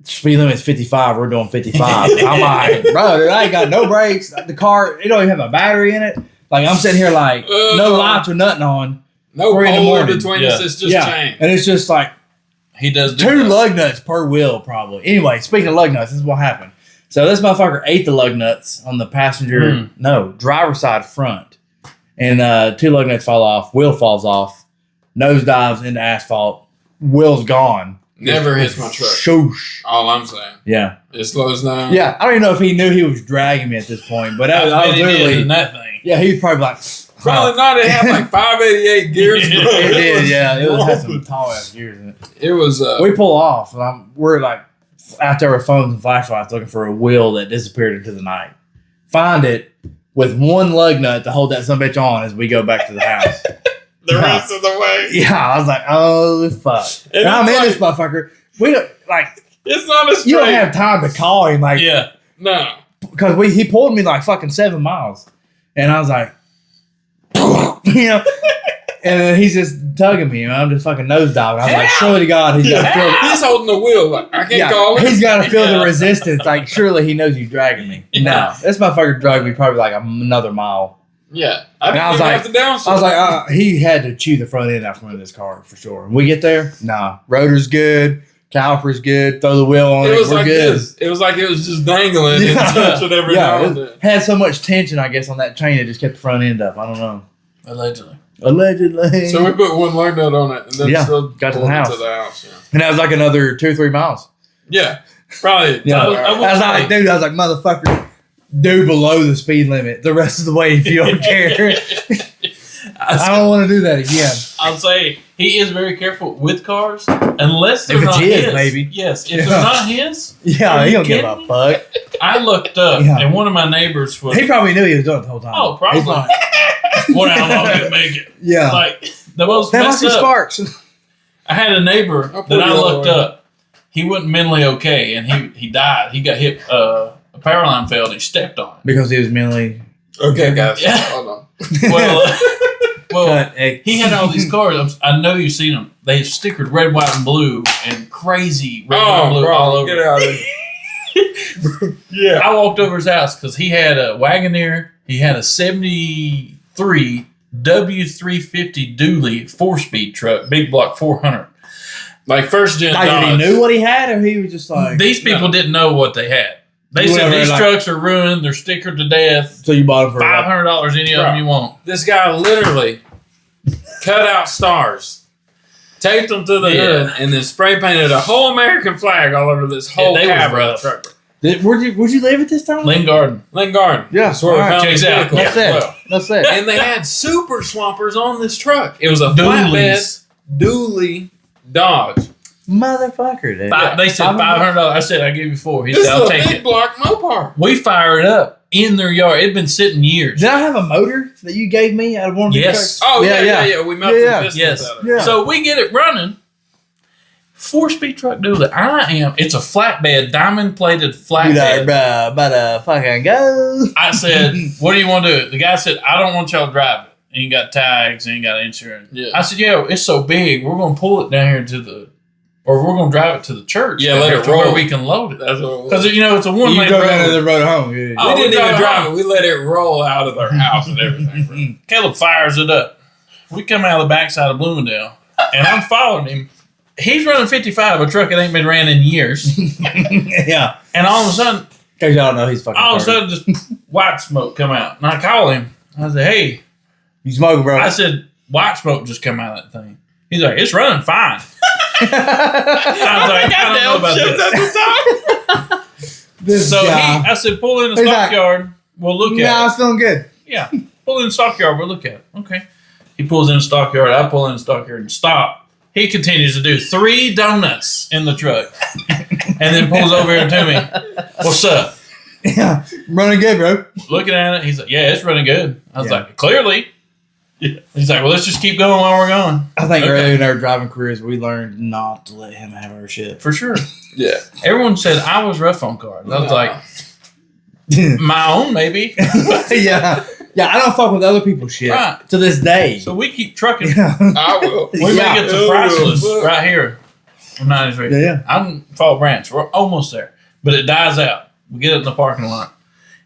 speed limit's 55. We're doing 55. I'm like, bro, dude, I ain't got no brakes. The car, it don't even have a battery in it. Like, I'm sitting here like, no lights or nothing on. No 3 in the pole in morning. between Yeah. us. It's just chain. And it's just like He does do 2 that. lug nuts per wheel, probably. Anyway, speaking of lug nuts, this is what happened. So this motherfucker ate the lug nuts on the passenger, driver's side front. And 2 lug nuts fall off. Wheel falls off. Nose dives into asphalt. Wheel's gone. Never hits my truck. Shoosh. All I'm saying. Yeah. It slows down. Yeah, I don't even know if he knew he was dragging me at this point, but I was He did literally, in that thing. yeah, he was probably like, Probably not. It had like 588 gears. Bro. it did, yeah, it was had some morbid. tall ass gears in it. It was. We pull off, and we're like out there with phones and flashlights looking for a wheel that disappeared into the night. Find it with 1 lug nut to hold that sumbitch on as we go back to the house. the rest of the way. Yeah, I was like, oh fuck. And And I'm it's in like- this motherfucker. We don't like. It's not a straight. You don't have time to call him like Yeah. No. because he pulled me like fucking 7 miles, and I was like, you know, and then he's just tugging me, and I'm just fucking nose diving. I was like, surely to God, he's got to feel. He's holding the wheel. Like, I can't Yeah, call him. he's got to feel Yeah. the resistance. Like, surely he knows he's dragging me. No, this motherfucker dragged me probably like another mile. Yeah. I And didn't I was even like- have to downshift. I was like, he had to chew the front end out from under this car for sure. When we get there, nah, rotor's good, caliper's good, throw the wheel on it, it was we're like good. this. It was like it was just dangling and touching every now and then. it had so much tension, I guess, on that chain it just kept the front end up. I don't know. Allegedly. Allegedly. So we put 1 lug nut on it and then Yeah, still got to the pulled it house. To the house. And that was like another 2 or 3 miles. Yeah. Probably. Yeah. I I was was like, dude, motherfucker, do below the speed limit the rest of the way if you don't care. I don't want to do that again. I'll say he is very careful with cars, unless they're If it's not his, maybe. Yes, if Yeah. they're not his, Yeah, Are he you don't give a kidding fuck. I looked up, Yeah. and one of my neighbors was, He probably knew he was doing it the whole time. oh, probably, He's like, what how long did it make it? yeah. Like, the most That messed must be up, Sparks. I had a neighbor I'll pull that I you all looked the way. up. He wasn't mentally okay, and he died. He got hit, a power line failed, he stepped on it. Because he was mentally. Okay, guys. Yeah. Hold on. Well, he had all these cars. I know you've seen them. They stickered red, white, and blue, and crazy red, white, and Oh, blue all bro. over. Get out of here. Yeah. I walked over his house because he had a Wagoneer. He had a 73 W350 dually 4-speed truck, big block 400. Like first gen Like, he Dodge. knew what he had, or he was just like. These people didn't know what they had. They You said whatever, these like- trucks are ruined. They're stickered to death. So you bought him for like, $500 any of them you want. This guy literally cut out stars, taped them to the Yeah. hood, and then spray painted a whole American flag all over this whole they was cab of the rough. truck. Where'd you live at this time? Lynn Garden. Lynn Garden. Yeah, That's where we all right. found Chase the out. vehicle That's as it. well. That's it. And they had super swampers on this truck. It was a Dualies. flatbed dually Dodge. Motherfucker, dude. They said $500. I said, I'll give you 4. He This said, is I'll a take big it. block Mopar. We fire it up in their yard. It'd been sitting years. Did I have a motor that you gave me out of one of these Yes. trucks? Oh, yeah. Yeah. We melted Yeah. pistons Yes. out of it. Yeah. So we get it running. 4-speed truck dually. It's a flatbed, diamond plated You like, flatbed. bruh, better fucking go. I said, what do you want to do? The guy said, I don't want y'all to drive it. ain't got tags, ain't got insurance. Yeah. I said, yeah, it's so big, we're gonna pull it down here or we're gonna drive it to the church. Yeah, down let here it to where roll. we can load it. That's what it was. Because it's a one You lane drove down to road. the road home. Yeah. Oh, We didn't we even drive drive home. it. We let it roll out of their house and everything. Bro. Caleb fires it up. We come out of the backside of Bloomingdale, and I'm following him. He's running 55, a truck that ain't been ran in years. Yeah. And all of a sudden, Because y'all know he's fucking all of a retarded. sudden, just white smoke come out. And I call him. I said, hey. You smoking, bro. I said, white smoke just come out of that thing. He's like, it's running fine. I was like, I don't know about this. This So guy. I said, pull in the He's like, stockyard. We'll look No, at it's feeling good. it. Yeah, pull in the stockyard. We'll look at it. Okay. He pulls in the stockyard. I pull in the stockyard and stop. He continues to do 3 donuts in the truck, and then pulls over here to me. What's up? Yeah. Running good, bro. Looking at it, he's like, "Yeah, it's running good." I was Yeah. like, "Clearly." Yeah. He's like, "Well, let's just keep going while we're going." I think Okay. early in our driving careers, we learned not to let him have our shit. For sure. Yeah. Everyone said I was rough on cars. I was like, my own maybe. yeah. Yeah, I don't fuck with other people's shit. Right. To this day. So we keep trucking. Yeah. I will. We Yeah. make it to Priceless right here on 93. Yeah. I'm Fall Branch. We're almost there, but it dies out. We get it in the parking lot.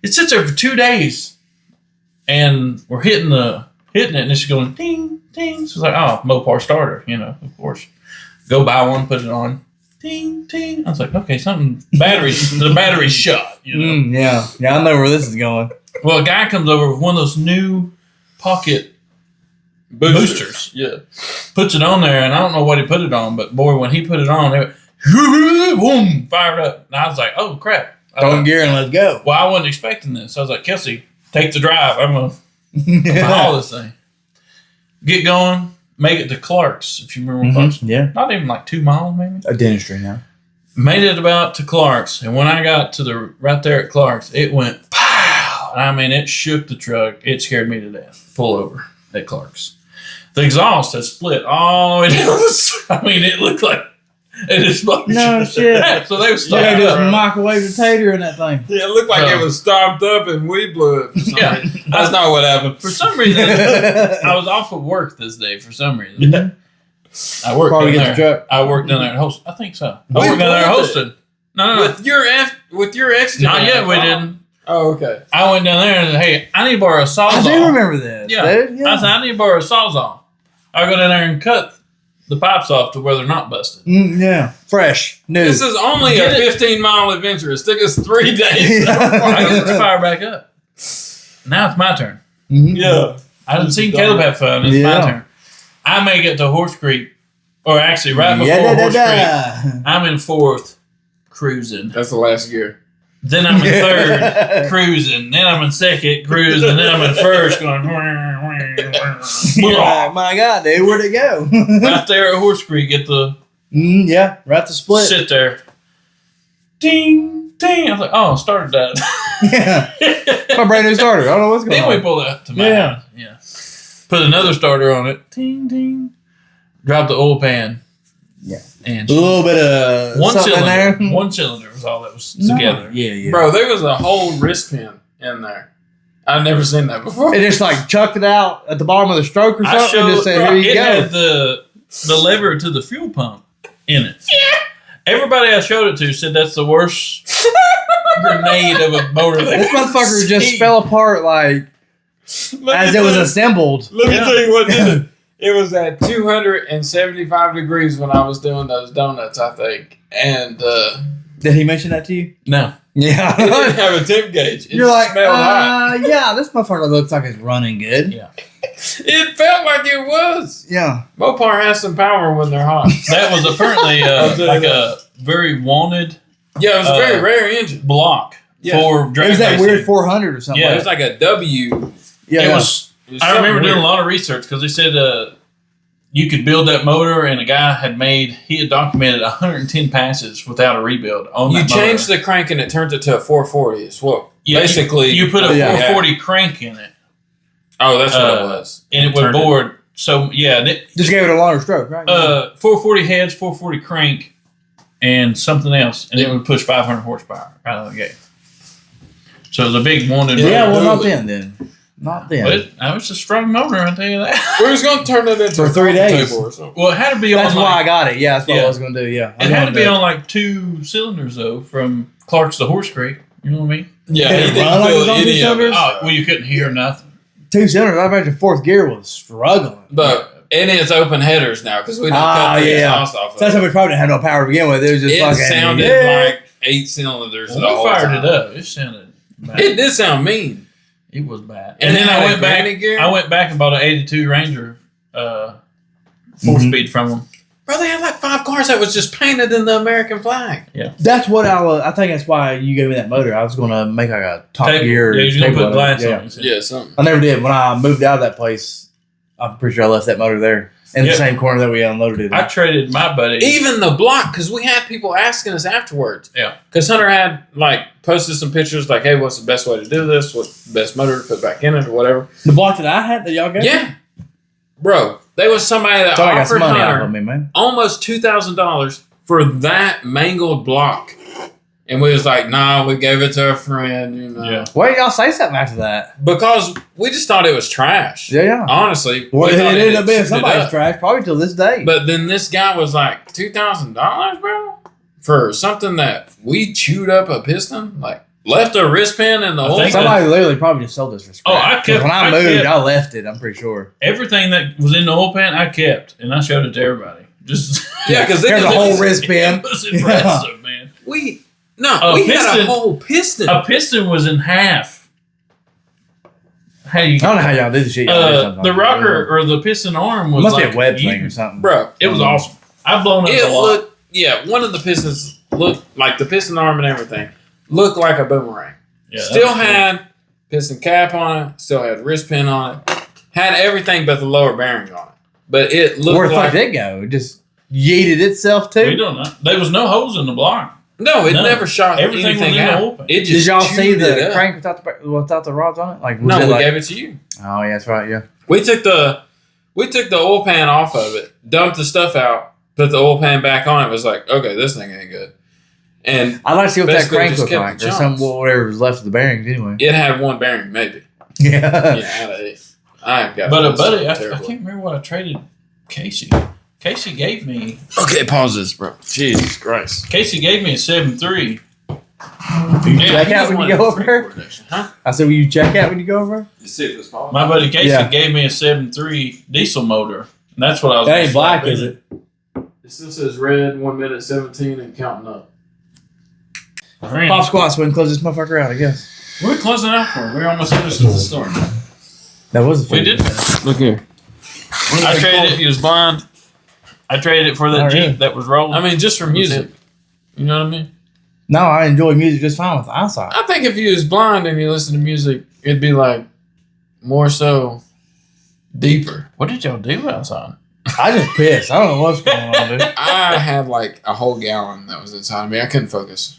It sits there for 2 days, and we're hitting it, and it's going ding, ding. So it's like, oh, Mopar starter, of course. Go buy one, put it on, ding, ding. I was like, okay, the battery's shot, Yeah. Yeah, I know where this is going. Well, a guy comes over with one of those new pocket boosters. Yeah. Puts it on there, and I don't know what he put it on, but boy, when he put it on, it went, boom, fired up. And I was like, oh, crap. Throw in gear and let's go. Well, I wasn't expecting this. I was like, Kelsey, take the drive. I'm going to haul this thing. Get going, make it to Clark's, if you remember Clark's. Yeah. Not even like 2 miles, maybe. A dentistry now. Made it about to Clark's, and when I got to right there at Clark's, it went pow! I mean, it shook the truck. It scared me to death. Pull over at Clark's. The exhaust had split all the way down the side. I mean, it looked like it explosion. No shit. So they were stuck. Yeah, just Yeah, microwave the tater in that thing. Yeah, it looked like Oh. it was stopped up and we blew it. For some Yeah. reason. That's not what happened. For some reason, I was off of work this day. For some reason, I worked Probably down get there. the truck. I worked down there at Holston. I think so. I We worked down there at pulled it. Holston. No. With your ex. Not yet. We didn't. Oh, okay. I went down there and said, "Hey, I need to borrow a sawzall." I do remember this. Yeah. Dude. Yeah. I said, "I need to borrow a sawzall." I go down there and cut the pipes off to where they're not busted. Yeah. Fresh. New. This is only Get a it. 15-mile adventure. It took us 3 days. I get it to fire back up. Now it's my turn. Mhm. Yeah. I didn't see Caleb have fun. It's Yeah. my turn. I make it to Horse Creek, or actually right before Yeah, Horse Creek. da. I'm in 4th, cruising. That's the last gear. Then I'm in 3rd, cruising. Then I'm in 2nd, cruising. Then I'm in 1st, going. Yeah, my God, dude, where'd it go? Right there at Horse Creek, at the Yeah, right to split. sit there. Ding, ding. I was like, oh, started that. Yeah, my brand new starter. I don't know what's going Then we on. pulled out to my Yeah. house. Yeah. Put another starter on it. Ding, ding. Drop the oil pan. Yeah. And A little bit of one something cylinder. there. One cylinder was all that was No. together. Yeah, yeah. Bro, there was a whole wrist pin in there. I've never seen that before. It just like chucked it out at the bottom of the stroke or I something and just showed said, here you it go. had the lever to the fuel pump in it. Yeah. Everybody I showed it to said that's the worst grenade of a motor. This motherfucker just fell apart like as it was assembled. Let me Yeah. tell you what did it. It was at 275 degrees when I was doing those donuts, I think. And Did he mention that to you? No. it didn't Yeah. have a temp gauge. It You're just like, smelled hot. yeah, this motherfucker looks like it's running good. Yeah. It felt like it was. Yeah. Mopar has some power when they're hot. That was apparently I'll tell you like that. a very wanted Yeah, it was a very Uh, rare engine. block Yeah. for It drag was that racing. weird 400 or something. Yeah. It was like a W. Yeah. It was. It was I remember something doing a weird. lot of research because they said you could build that motor, and a guy had documented 110 passes without a rebuild on You that changed motor. the crank and it turned it to a 440. It's what Yeah, basically you put a Yeah. 440 crank in it, Oh, that's what it uh, was. and it would Turned board. So yeah, Just gave it a longer stroke, right? 440 heads, 440 crank, and something else, and it would push 500 horsepower out of the gate. So it was a big wanted. yeah, motor. well, not then. Not then. But that was a strong motor, I'll tell you that. We was gonna turn that into For a 3 coffee days. table or something. Well, it had to be That's on why I like, got it. Yeah, that's what Yeah. I was going to do. Yeah. it had to be on like 2 cylinders though, from Clark's to Horse Creek. You know what I mean? Yeah, Did he it didn't run like it feel was on any these of it. cylinders? Oh, well, you couldn't hear nothing. 2 cylinders. I imagine fourth gear was struggling. But and it's open headers now because we done Ah, cut the yeah. exhaust off. So that's Of how we probably didn't have no power to begin with. It was just it fucking. sounded yeah. like 8 cylinders. When the we whole fired time. it up, it sounded bad. It did sound mean. It was bad. And And then it I had went a back. granny gear? I went back and bought an '82 Ranger, 4-speed from them. Bro, they had like 5 cars that was just painted in the American flag. That's what I think that's why you gave me that motor. I was going to make like a Top Gear. Yeah, you're gonna table put glass yeah. on it. Yeah, something. I never did. When I moved out of that place, I'm pretty sure I left that motor there in the Yeah. same corner that we unloaded it. I in. traded my buddy. Even the block, because we had people asking us afterwards. Yeah. Because Hunter had like posted some pictures like, hey, what's the best way to do this? What's the best motor to put back in it or whatever? The block that I had that y'all gave me? Yeah. Bro, there was somebody that So I got some offered money Hunter off of me, man. almost $2,000 for that mangled block. And we was like, nah, we gave it to a friend, you know. Yeah. Why didn't y'all say something after that? Because we just thought it was trash. Yeah. Honestly. Well, we it thought ended up being chewed it somebody's up. trash, probably till this day. But then this guy was like, $2,000, bro? For something that we chewed up a piston? Like, left a wrist pin in the I oil? think Somebody literally probably just sold this for scrap. Oh, I 'Cause kept- when I I moved, kept- I left it. I'm pretty sure. Everything that was in the oil pan, I kept, and I showed it to everybody. Just Yeah, because There's a whole wrist pin. It was impressive, man. we A had a piston- whole piston. A piston was in half. How you? I don't know how y'all do the shit. Y'all do sometimes. The rocker or the piston arm It was must like be a web you- thing or something. Bro, It was awesome. I've blown up it a lot. looked, one of the pistons looked like the piston arm and everything looked like a boomerang. Yeah, that Still was cool. had piston cap on it, still had wrist pin on it, had everything but the lower bearing on it. But it looked Where the fuck like did it go? It just yeeted itself We too. don't know. There was no holes in the block. no, it No. never shot Everything was anything in the out. open. It just Did y'all see chewed it the up. crank without the rods on it? Like was No, it we like, gave it to you. oh yeah, that's right. Yeah. We took the oil pan off of it, dumped the stuff out, put the oil pan back on. It was like, okay, this thing ain't good. And I'd like to see what that Basically, crank just looked kept like, the or some chunks. whatever was left of the bearings anyway. it had one bearing, maybe. Yeah. Yeah, out of 8. I got But a this buddy, I terrible. can't remember what I traded Casey. Casey gave me Okay, pause this, bro. Jesus Christ. a 7.3. You check he out was when one you of go the over there. free coordination. Huh? I said, will you check out when you go over You see if it's paused? My buddy Casey Yeah. gave me a 7.3 diesel motor. And that's what I was. there? That gonna ain't black, slap in is it? It still says red, 1 minute 17 and counting up. Pop squats. We can close this motherfucker out. I guess We're closing out for it. We're almost finished with the story. that was. We did that. Look here. I traded if he was blind. I traded it for that Oh, Jeep really? that was rolling. I mean, just for music. You know what I mean? No, I enjoy music just fine with eyesight. I think if you was blind and you listen to music, it'd be like more so deeper. what did y'all do outside? I just pissed. I don't know what's going on, dude. I had like a whole gallon that was inside of me. I couldn't focus.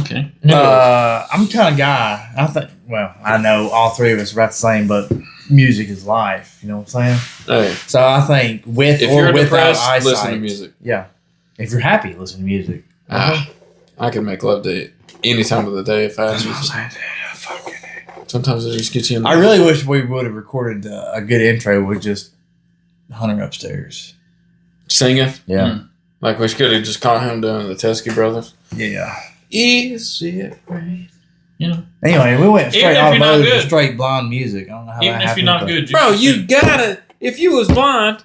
Okay. I'm the kind of guy. I think. Well, I know all three of us are about the same, but music is life. You know what I'm saying? Hey, So I think with if or you're without depressed, eyesight, listen to music. Yeah. If you're happy, listen to music. Ah, I can make love to it any time of the day if I That's had what I'm to. saying. Fuck it. Sometimes it just gets you in the I really wish we would have recorded a good intro with just Hunter upstairs. singing. Yeah. Like we could have just caught him doing the Teskey Brothers. Yeah. Easy it rain. You know, Anyway, we went Even straight if on you're not mode to good. straight blonde music. I don't know how even that if happened. you're not but- good, Bro, just you sing. gotta. If you was blind,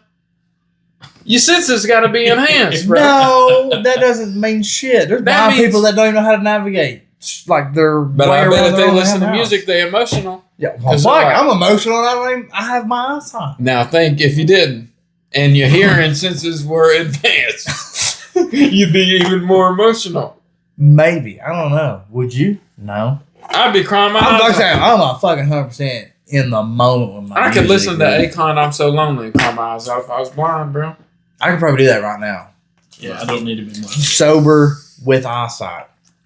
your senses gotta be enhanced, bro. No, that doesn't mean shit. There's That blind means- people that don't even know how to navigate. Like they're. But way I bet around if their they own listen to house. music, they're emotional. Yeah, well, 'Cause fuck, they're like- I'm emotional. And I don't even. I have my eyesight. Now think if you didn't, and your hearing senses were advanced, you'd be even more emotional. Maybe I don't know. Would you? No. I'd be crying my I'm eyes like out. saying I'm a fucking 100% in the moment with my. I could music, listen to dude. Akon, I'm So Lonely, and cry my eyes out if I was blind, bro. I could probably do that right now. Yeah, I don't need to be blind. Sober with eyesight.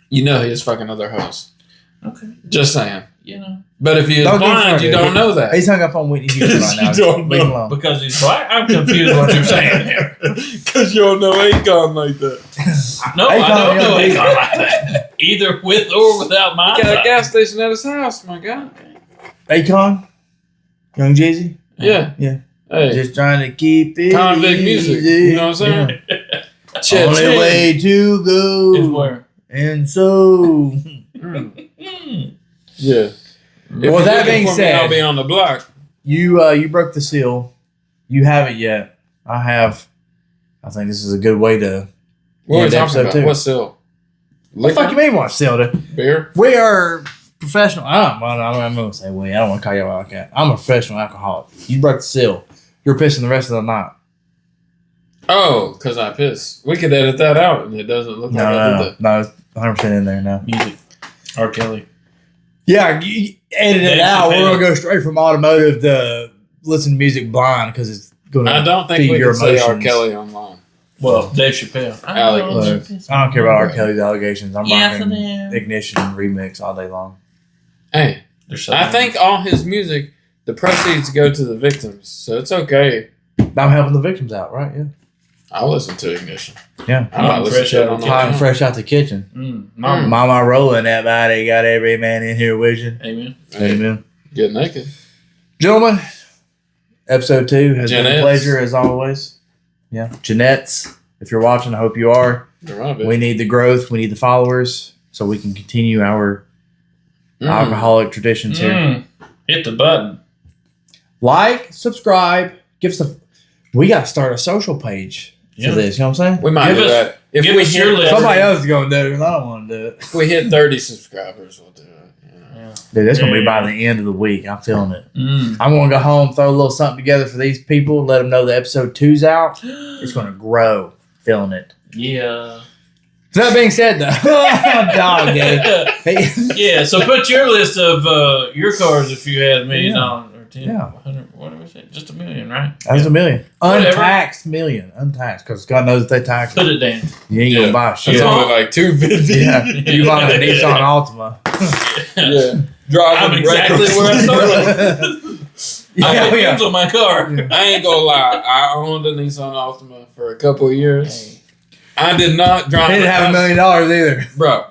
You know he is fucking other hoes. Okay. Just saying. You know, But if he is Don't do blind, it, you dude. don't know that. He's hung up on Whitney Houston right now. You don't Leave him know. alone. because he's black. I'm confused what you're saying here. Because you don't know Akon like that. No, Akon, I don't yeah, know he- Akon like that. Either with or without my He got a eyesight. gas station at his house, my God. Akon, Young Jeezy. Yeah. Yeah. Hey, Just trying to keep it convict music. easy. You know what I'm saying? Yeah. Only way to go. Is where? And so. Yeah. Well, that being said, I'll be on the block. You broke the seal. You haven't yet. I have. I think this is a good way to. What are we end talking episode about? 2. What's still? What the fuck you mean what seal? Beer? We are professional. I'm going to say we. I don't want to call you out like that. I'm a professional alcoholic. You broke the seal. You're pissing the rest of the night. Oh, because I pissed. We could edit that out and it doesn't look like I did that. No, it's 100% in there now. Music. R. Kelly. Yeah, you edit it Dave out. Chappelle. We're going to go straight from automotive to listen to music blind because it's going to I don't think feed we your can say R. emotions. Kelly online. Well, Dave Chappelle. Alex. Look, I don't care about R. Kelly's allegations. I'm Yes, rocking it is. Ignition remix all day long. Hey, There's so I many. think all his music, the proceeds go to the victims, so it's okay. I'm helping the victims out, right? Yeah. I'll listen to Ignition. Yeah. I might listen Fresh to it out on of the the Hot and phone. fresh out the kitchen. Mama. Mama rolling that body, got every man in here wishing. Amen. Hey, Amen. get naked. Gentlemen, episode 2 has been a Jeanette's. pleasure as always. Yeah. Jeanette's, if you're watching, I hope you are. You're right, babe. We need the growth. We need the followers so we can continue our Mm. alcoholic traditions here. Hit the button. Like, subscribe, give us a. We got to start a social page Yeah. for this. You know what I'm saying? We might Give do us- that. If give we us your hit, list. Somebody else is going to do it, and I don't want to do it. if we hit 30 subscribers, we'll do it. You know? Yeah. Dude, that's going to be Yeah. by the end of the week. I'm feeling it. Mm. I'm going to go home, throw a little something together for these people, let them know that episode 2's out. It's going to grow. Feeling it. Yeah. So that being said, though, dog, dude. Hey, Yeah. So put your list of your cars if you had $1 million or 10, Yeah. 100, what did we say? Just $1 million, right? that's $1 million. Whatever. Untaxed million. Untaxed. Because God knows if they tax Put it. it down. You ain't going to buy shit. It's only like 250. Yeah. You buy a Nissan Altima. Yeah. Driving I'm exactly recklessly. where I started. I Yeah, had yeah. wheels on my car. I ain't gonna lie. I owned a Nissan Altima for a couple of years. I did not drive. They didn't have $1 million either. Bro,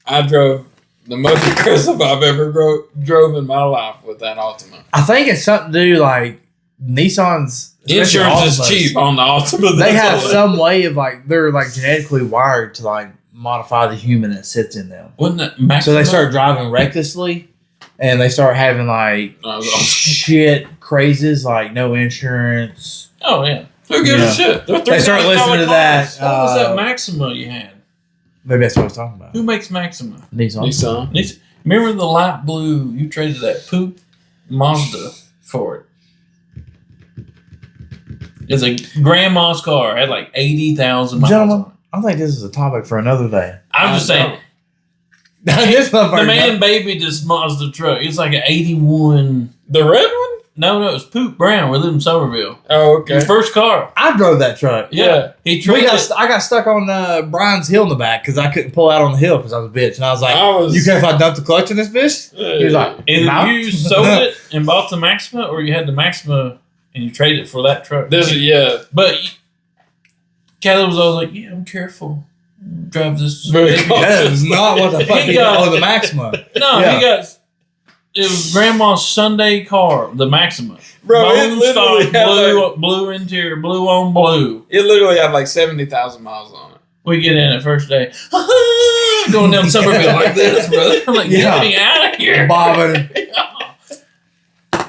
I drove the most aggressive I've ever drove in my life with that Altima. I think it's something to do like Nissan's especially Insurance is Altimas, cheap on the Altima. They that's have all. some way of like they're like genetically wired to like modify the human that sits in them. Wasn't that Maxima? So they start driving recklessly, and they start having like shit crazes like no insurance. Oh, yeah. Who gives Yeah. a shit? They're They start $3,000 listening to that. cars. What was that Maxima you had? Maybe that's what I was talking about. Who makes Maxima? Nissan. Nissan. Remember the light blue? You traded that poop Mazda for it. It's a grandma's car. It had like 80,000 miles Gentlemen, on it. I think this is a topic for another day. I'm just saying, This the motherfucker- man baby this Mazda truck. It's like an 81. The red one? No, it was poop brown. We lived in Somerville. Oh, okay. Your first car. I drove that truck. Yeah. He traded it. I got stuck on Brian's hill in the back because I couldn't pull out on the hill because I was a bitch. And I was like, you care if I dump the clutch in this bitch? He was like, Either no. you sold it and bought the Maxima, or you had the Maxima and you traded it for that truck. yeah. But Caleb was always like, "Yeah, I'm careful. Drive this." Very baby." cautious. That is not what the fuck He he got- got. Oh, the Maxima. No, Yeah. he got. It was Grandma's Sunday car, the Maxima. Bro, it Bone literally stock, had blue, like, blue interior, blue on blue. it literally had like 70,000 miles on it. We get in the first day, going down Somerville like this, brother. I'm like, Yeah. get me out of here. Bobbing.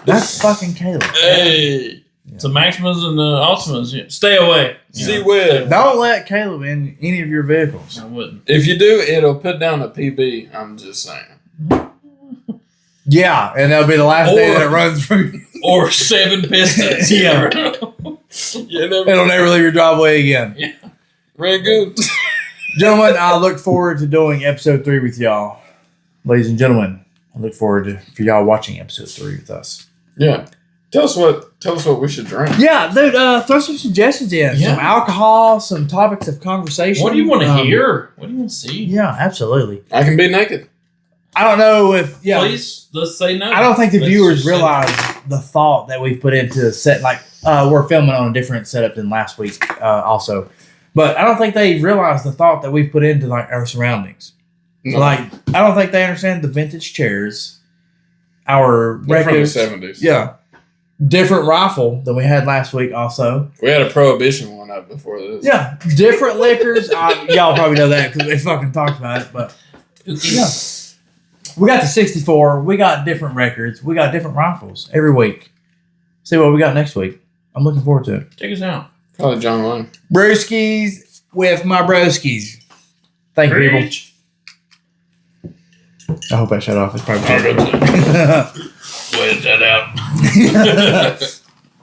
That's fucking Caleb. Hey. So Maximas and the Altimas, yeah. Stay away. See Yeah. where? Don't let Caleb in any of your vehicles. I wouldn't. If you do, it'll put down a PB. I'm just saying. Yeah, and that'll be the last day that it runs from. Or 7 pistons. Yeah. You never It'll never leave your driveway again. ran good. Gentlemen, I look forward to doing episode 3 with y'all. Ladies and gentlemen, I look forward for y'all watching episode 3 with us. Yeah. Tell us what we should drink. Yeah, dude, throw some suggestions in. Yeah. Some alcohol, some topics of conversation. What do you want to hear? What do you want to see? Yeah, absolutely. I can be naked. I don't know if Please, let's say no. I don't think the Let's viewers just say realize the thought that we put into set. Like we're filming on a different setup than last week, also, but I don't think they realize the thought that we put into like our surroundings. No. Like I don't think they understand the vintage chairs, our They're from the records. 70s. Yeah, different rifle than we had last week. Also, We had a prohibition one up before this. yeah, different liquors. Y'all probably know that because we fucking talked about it. But yeah, we got the 64. We got different records. We got different rifles every week. See what we got next week. I'm looking forward to it. Take us out. Probably John Wayne. Brewskis with my broskies. Thank you, people. Preach. I hope I shut off. It's probably I'll go to good. Wedge that out.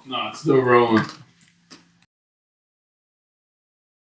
No, it's still rolling.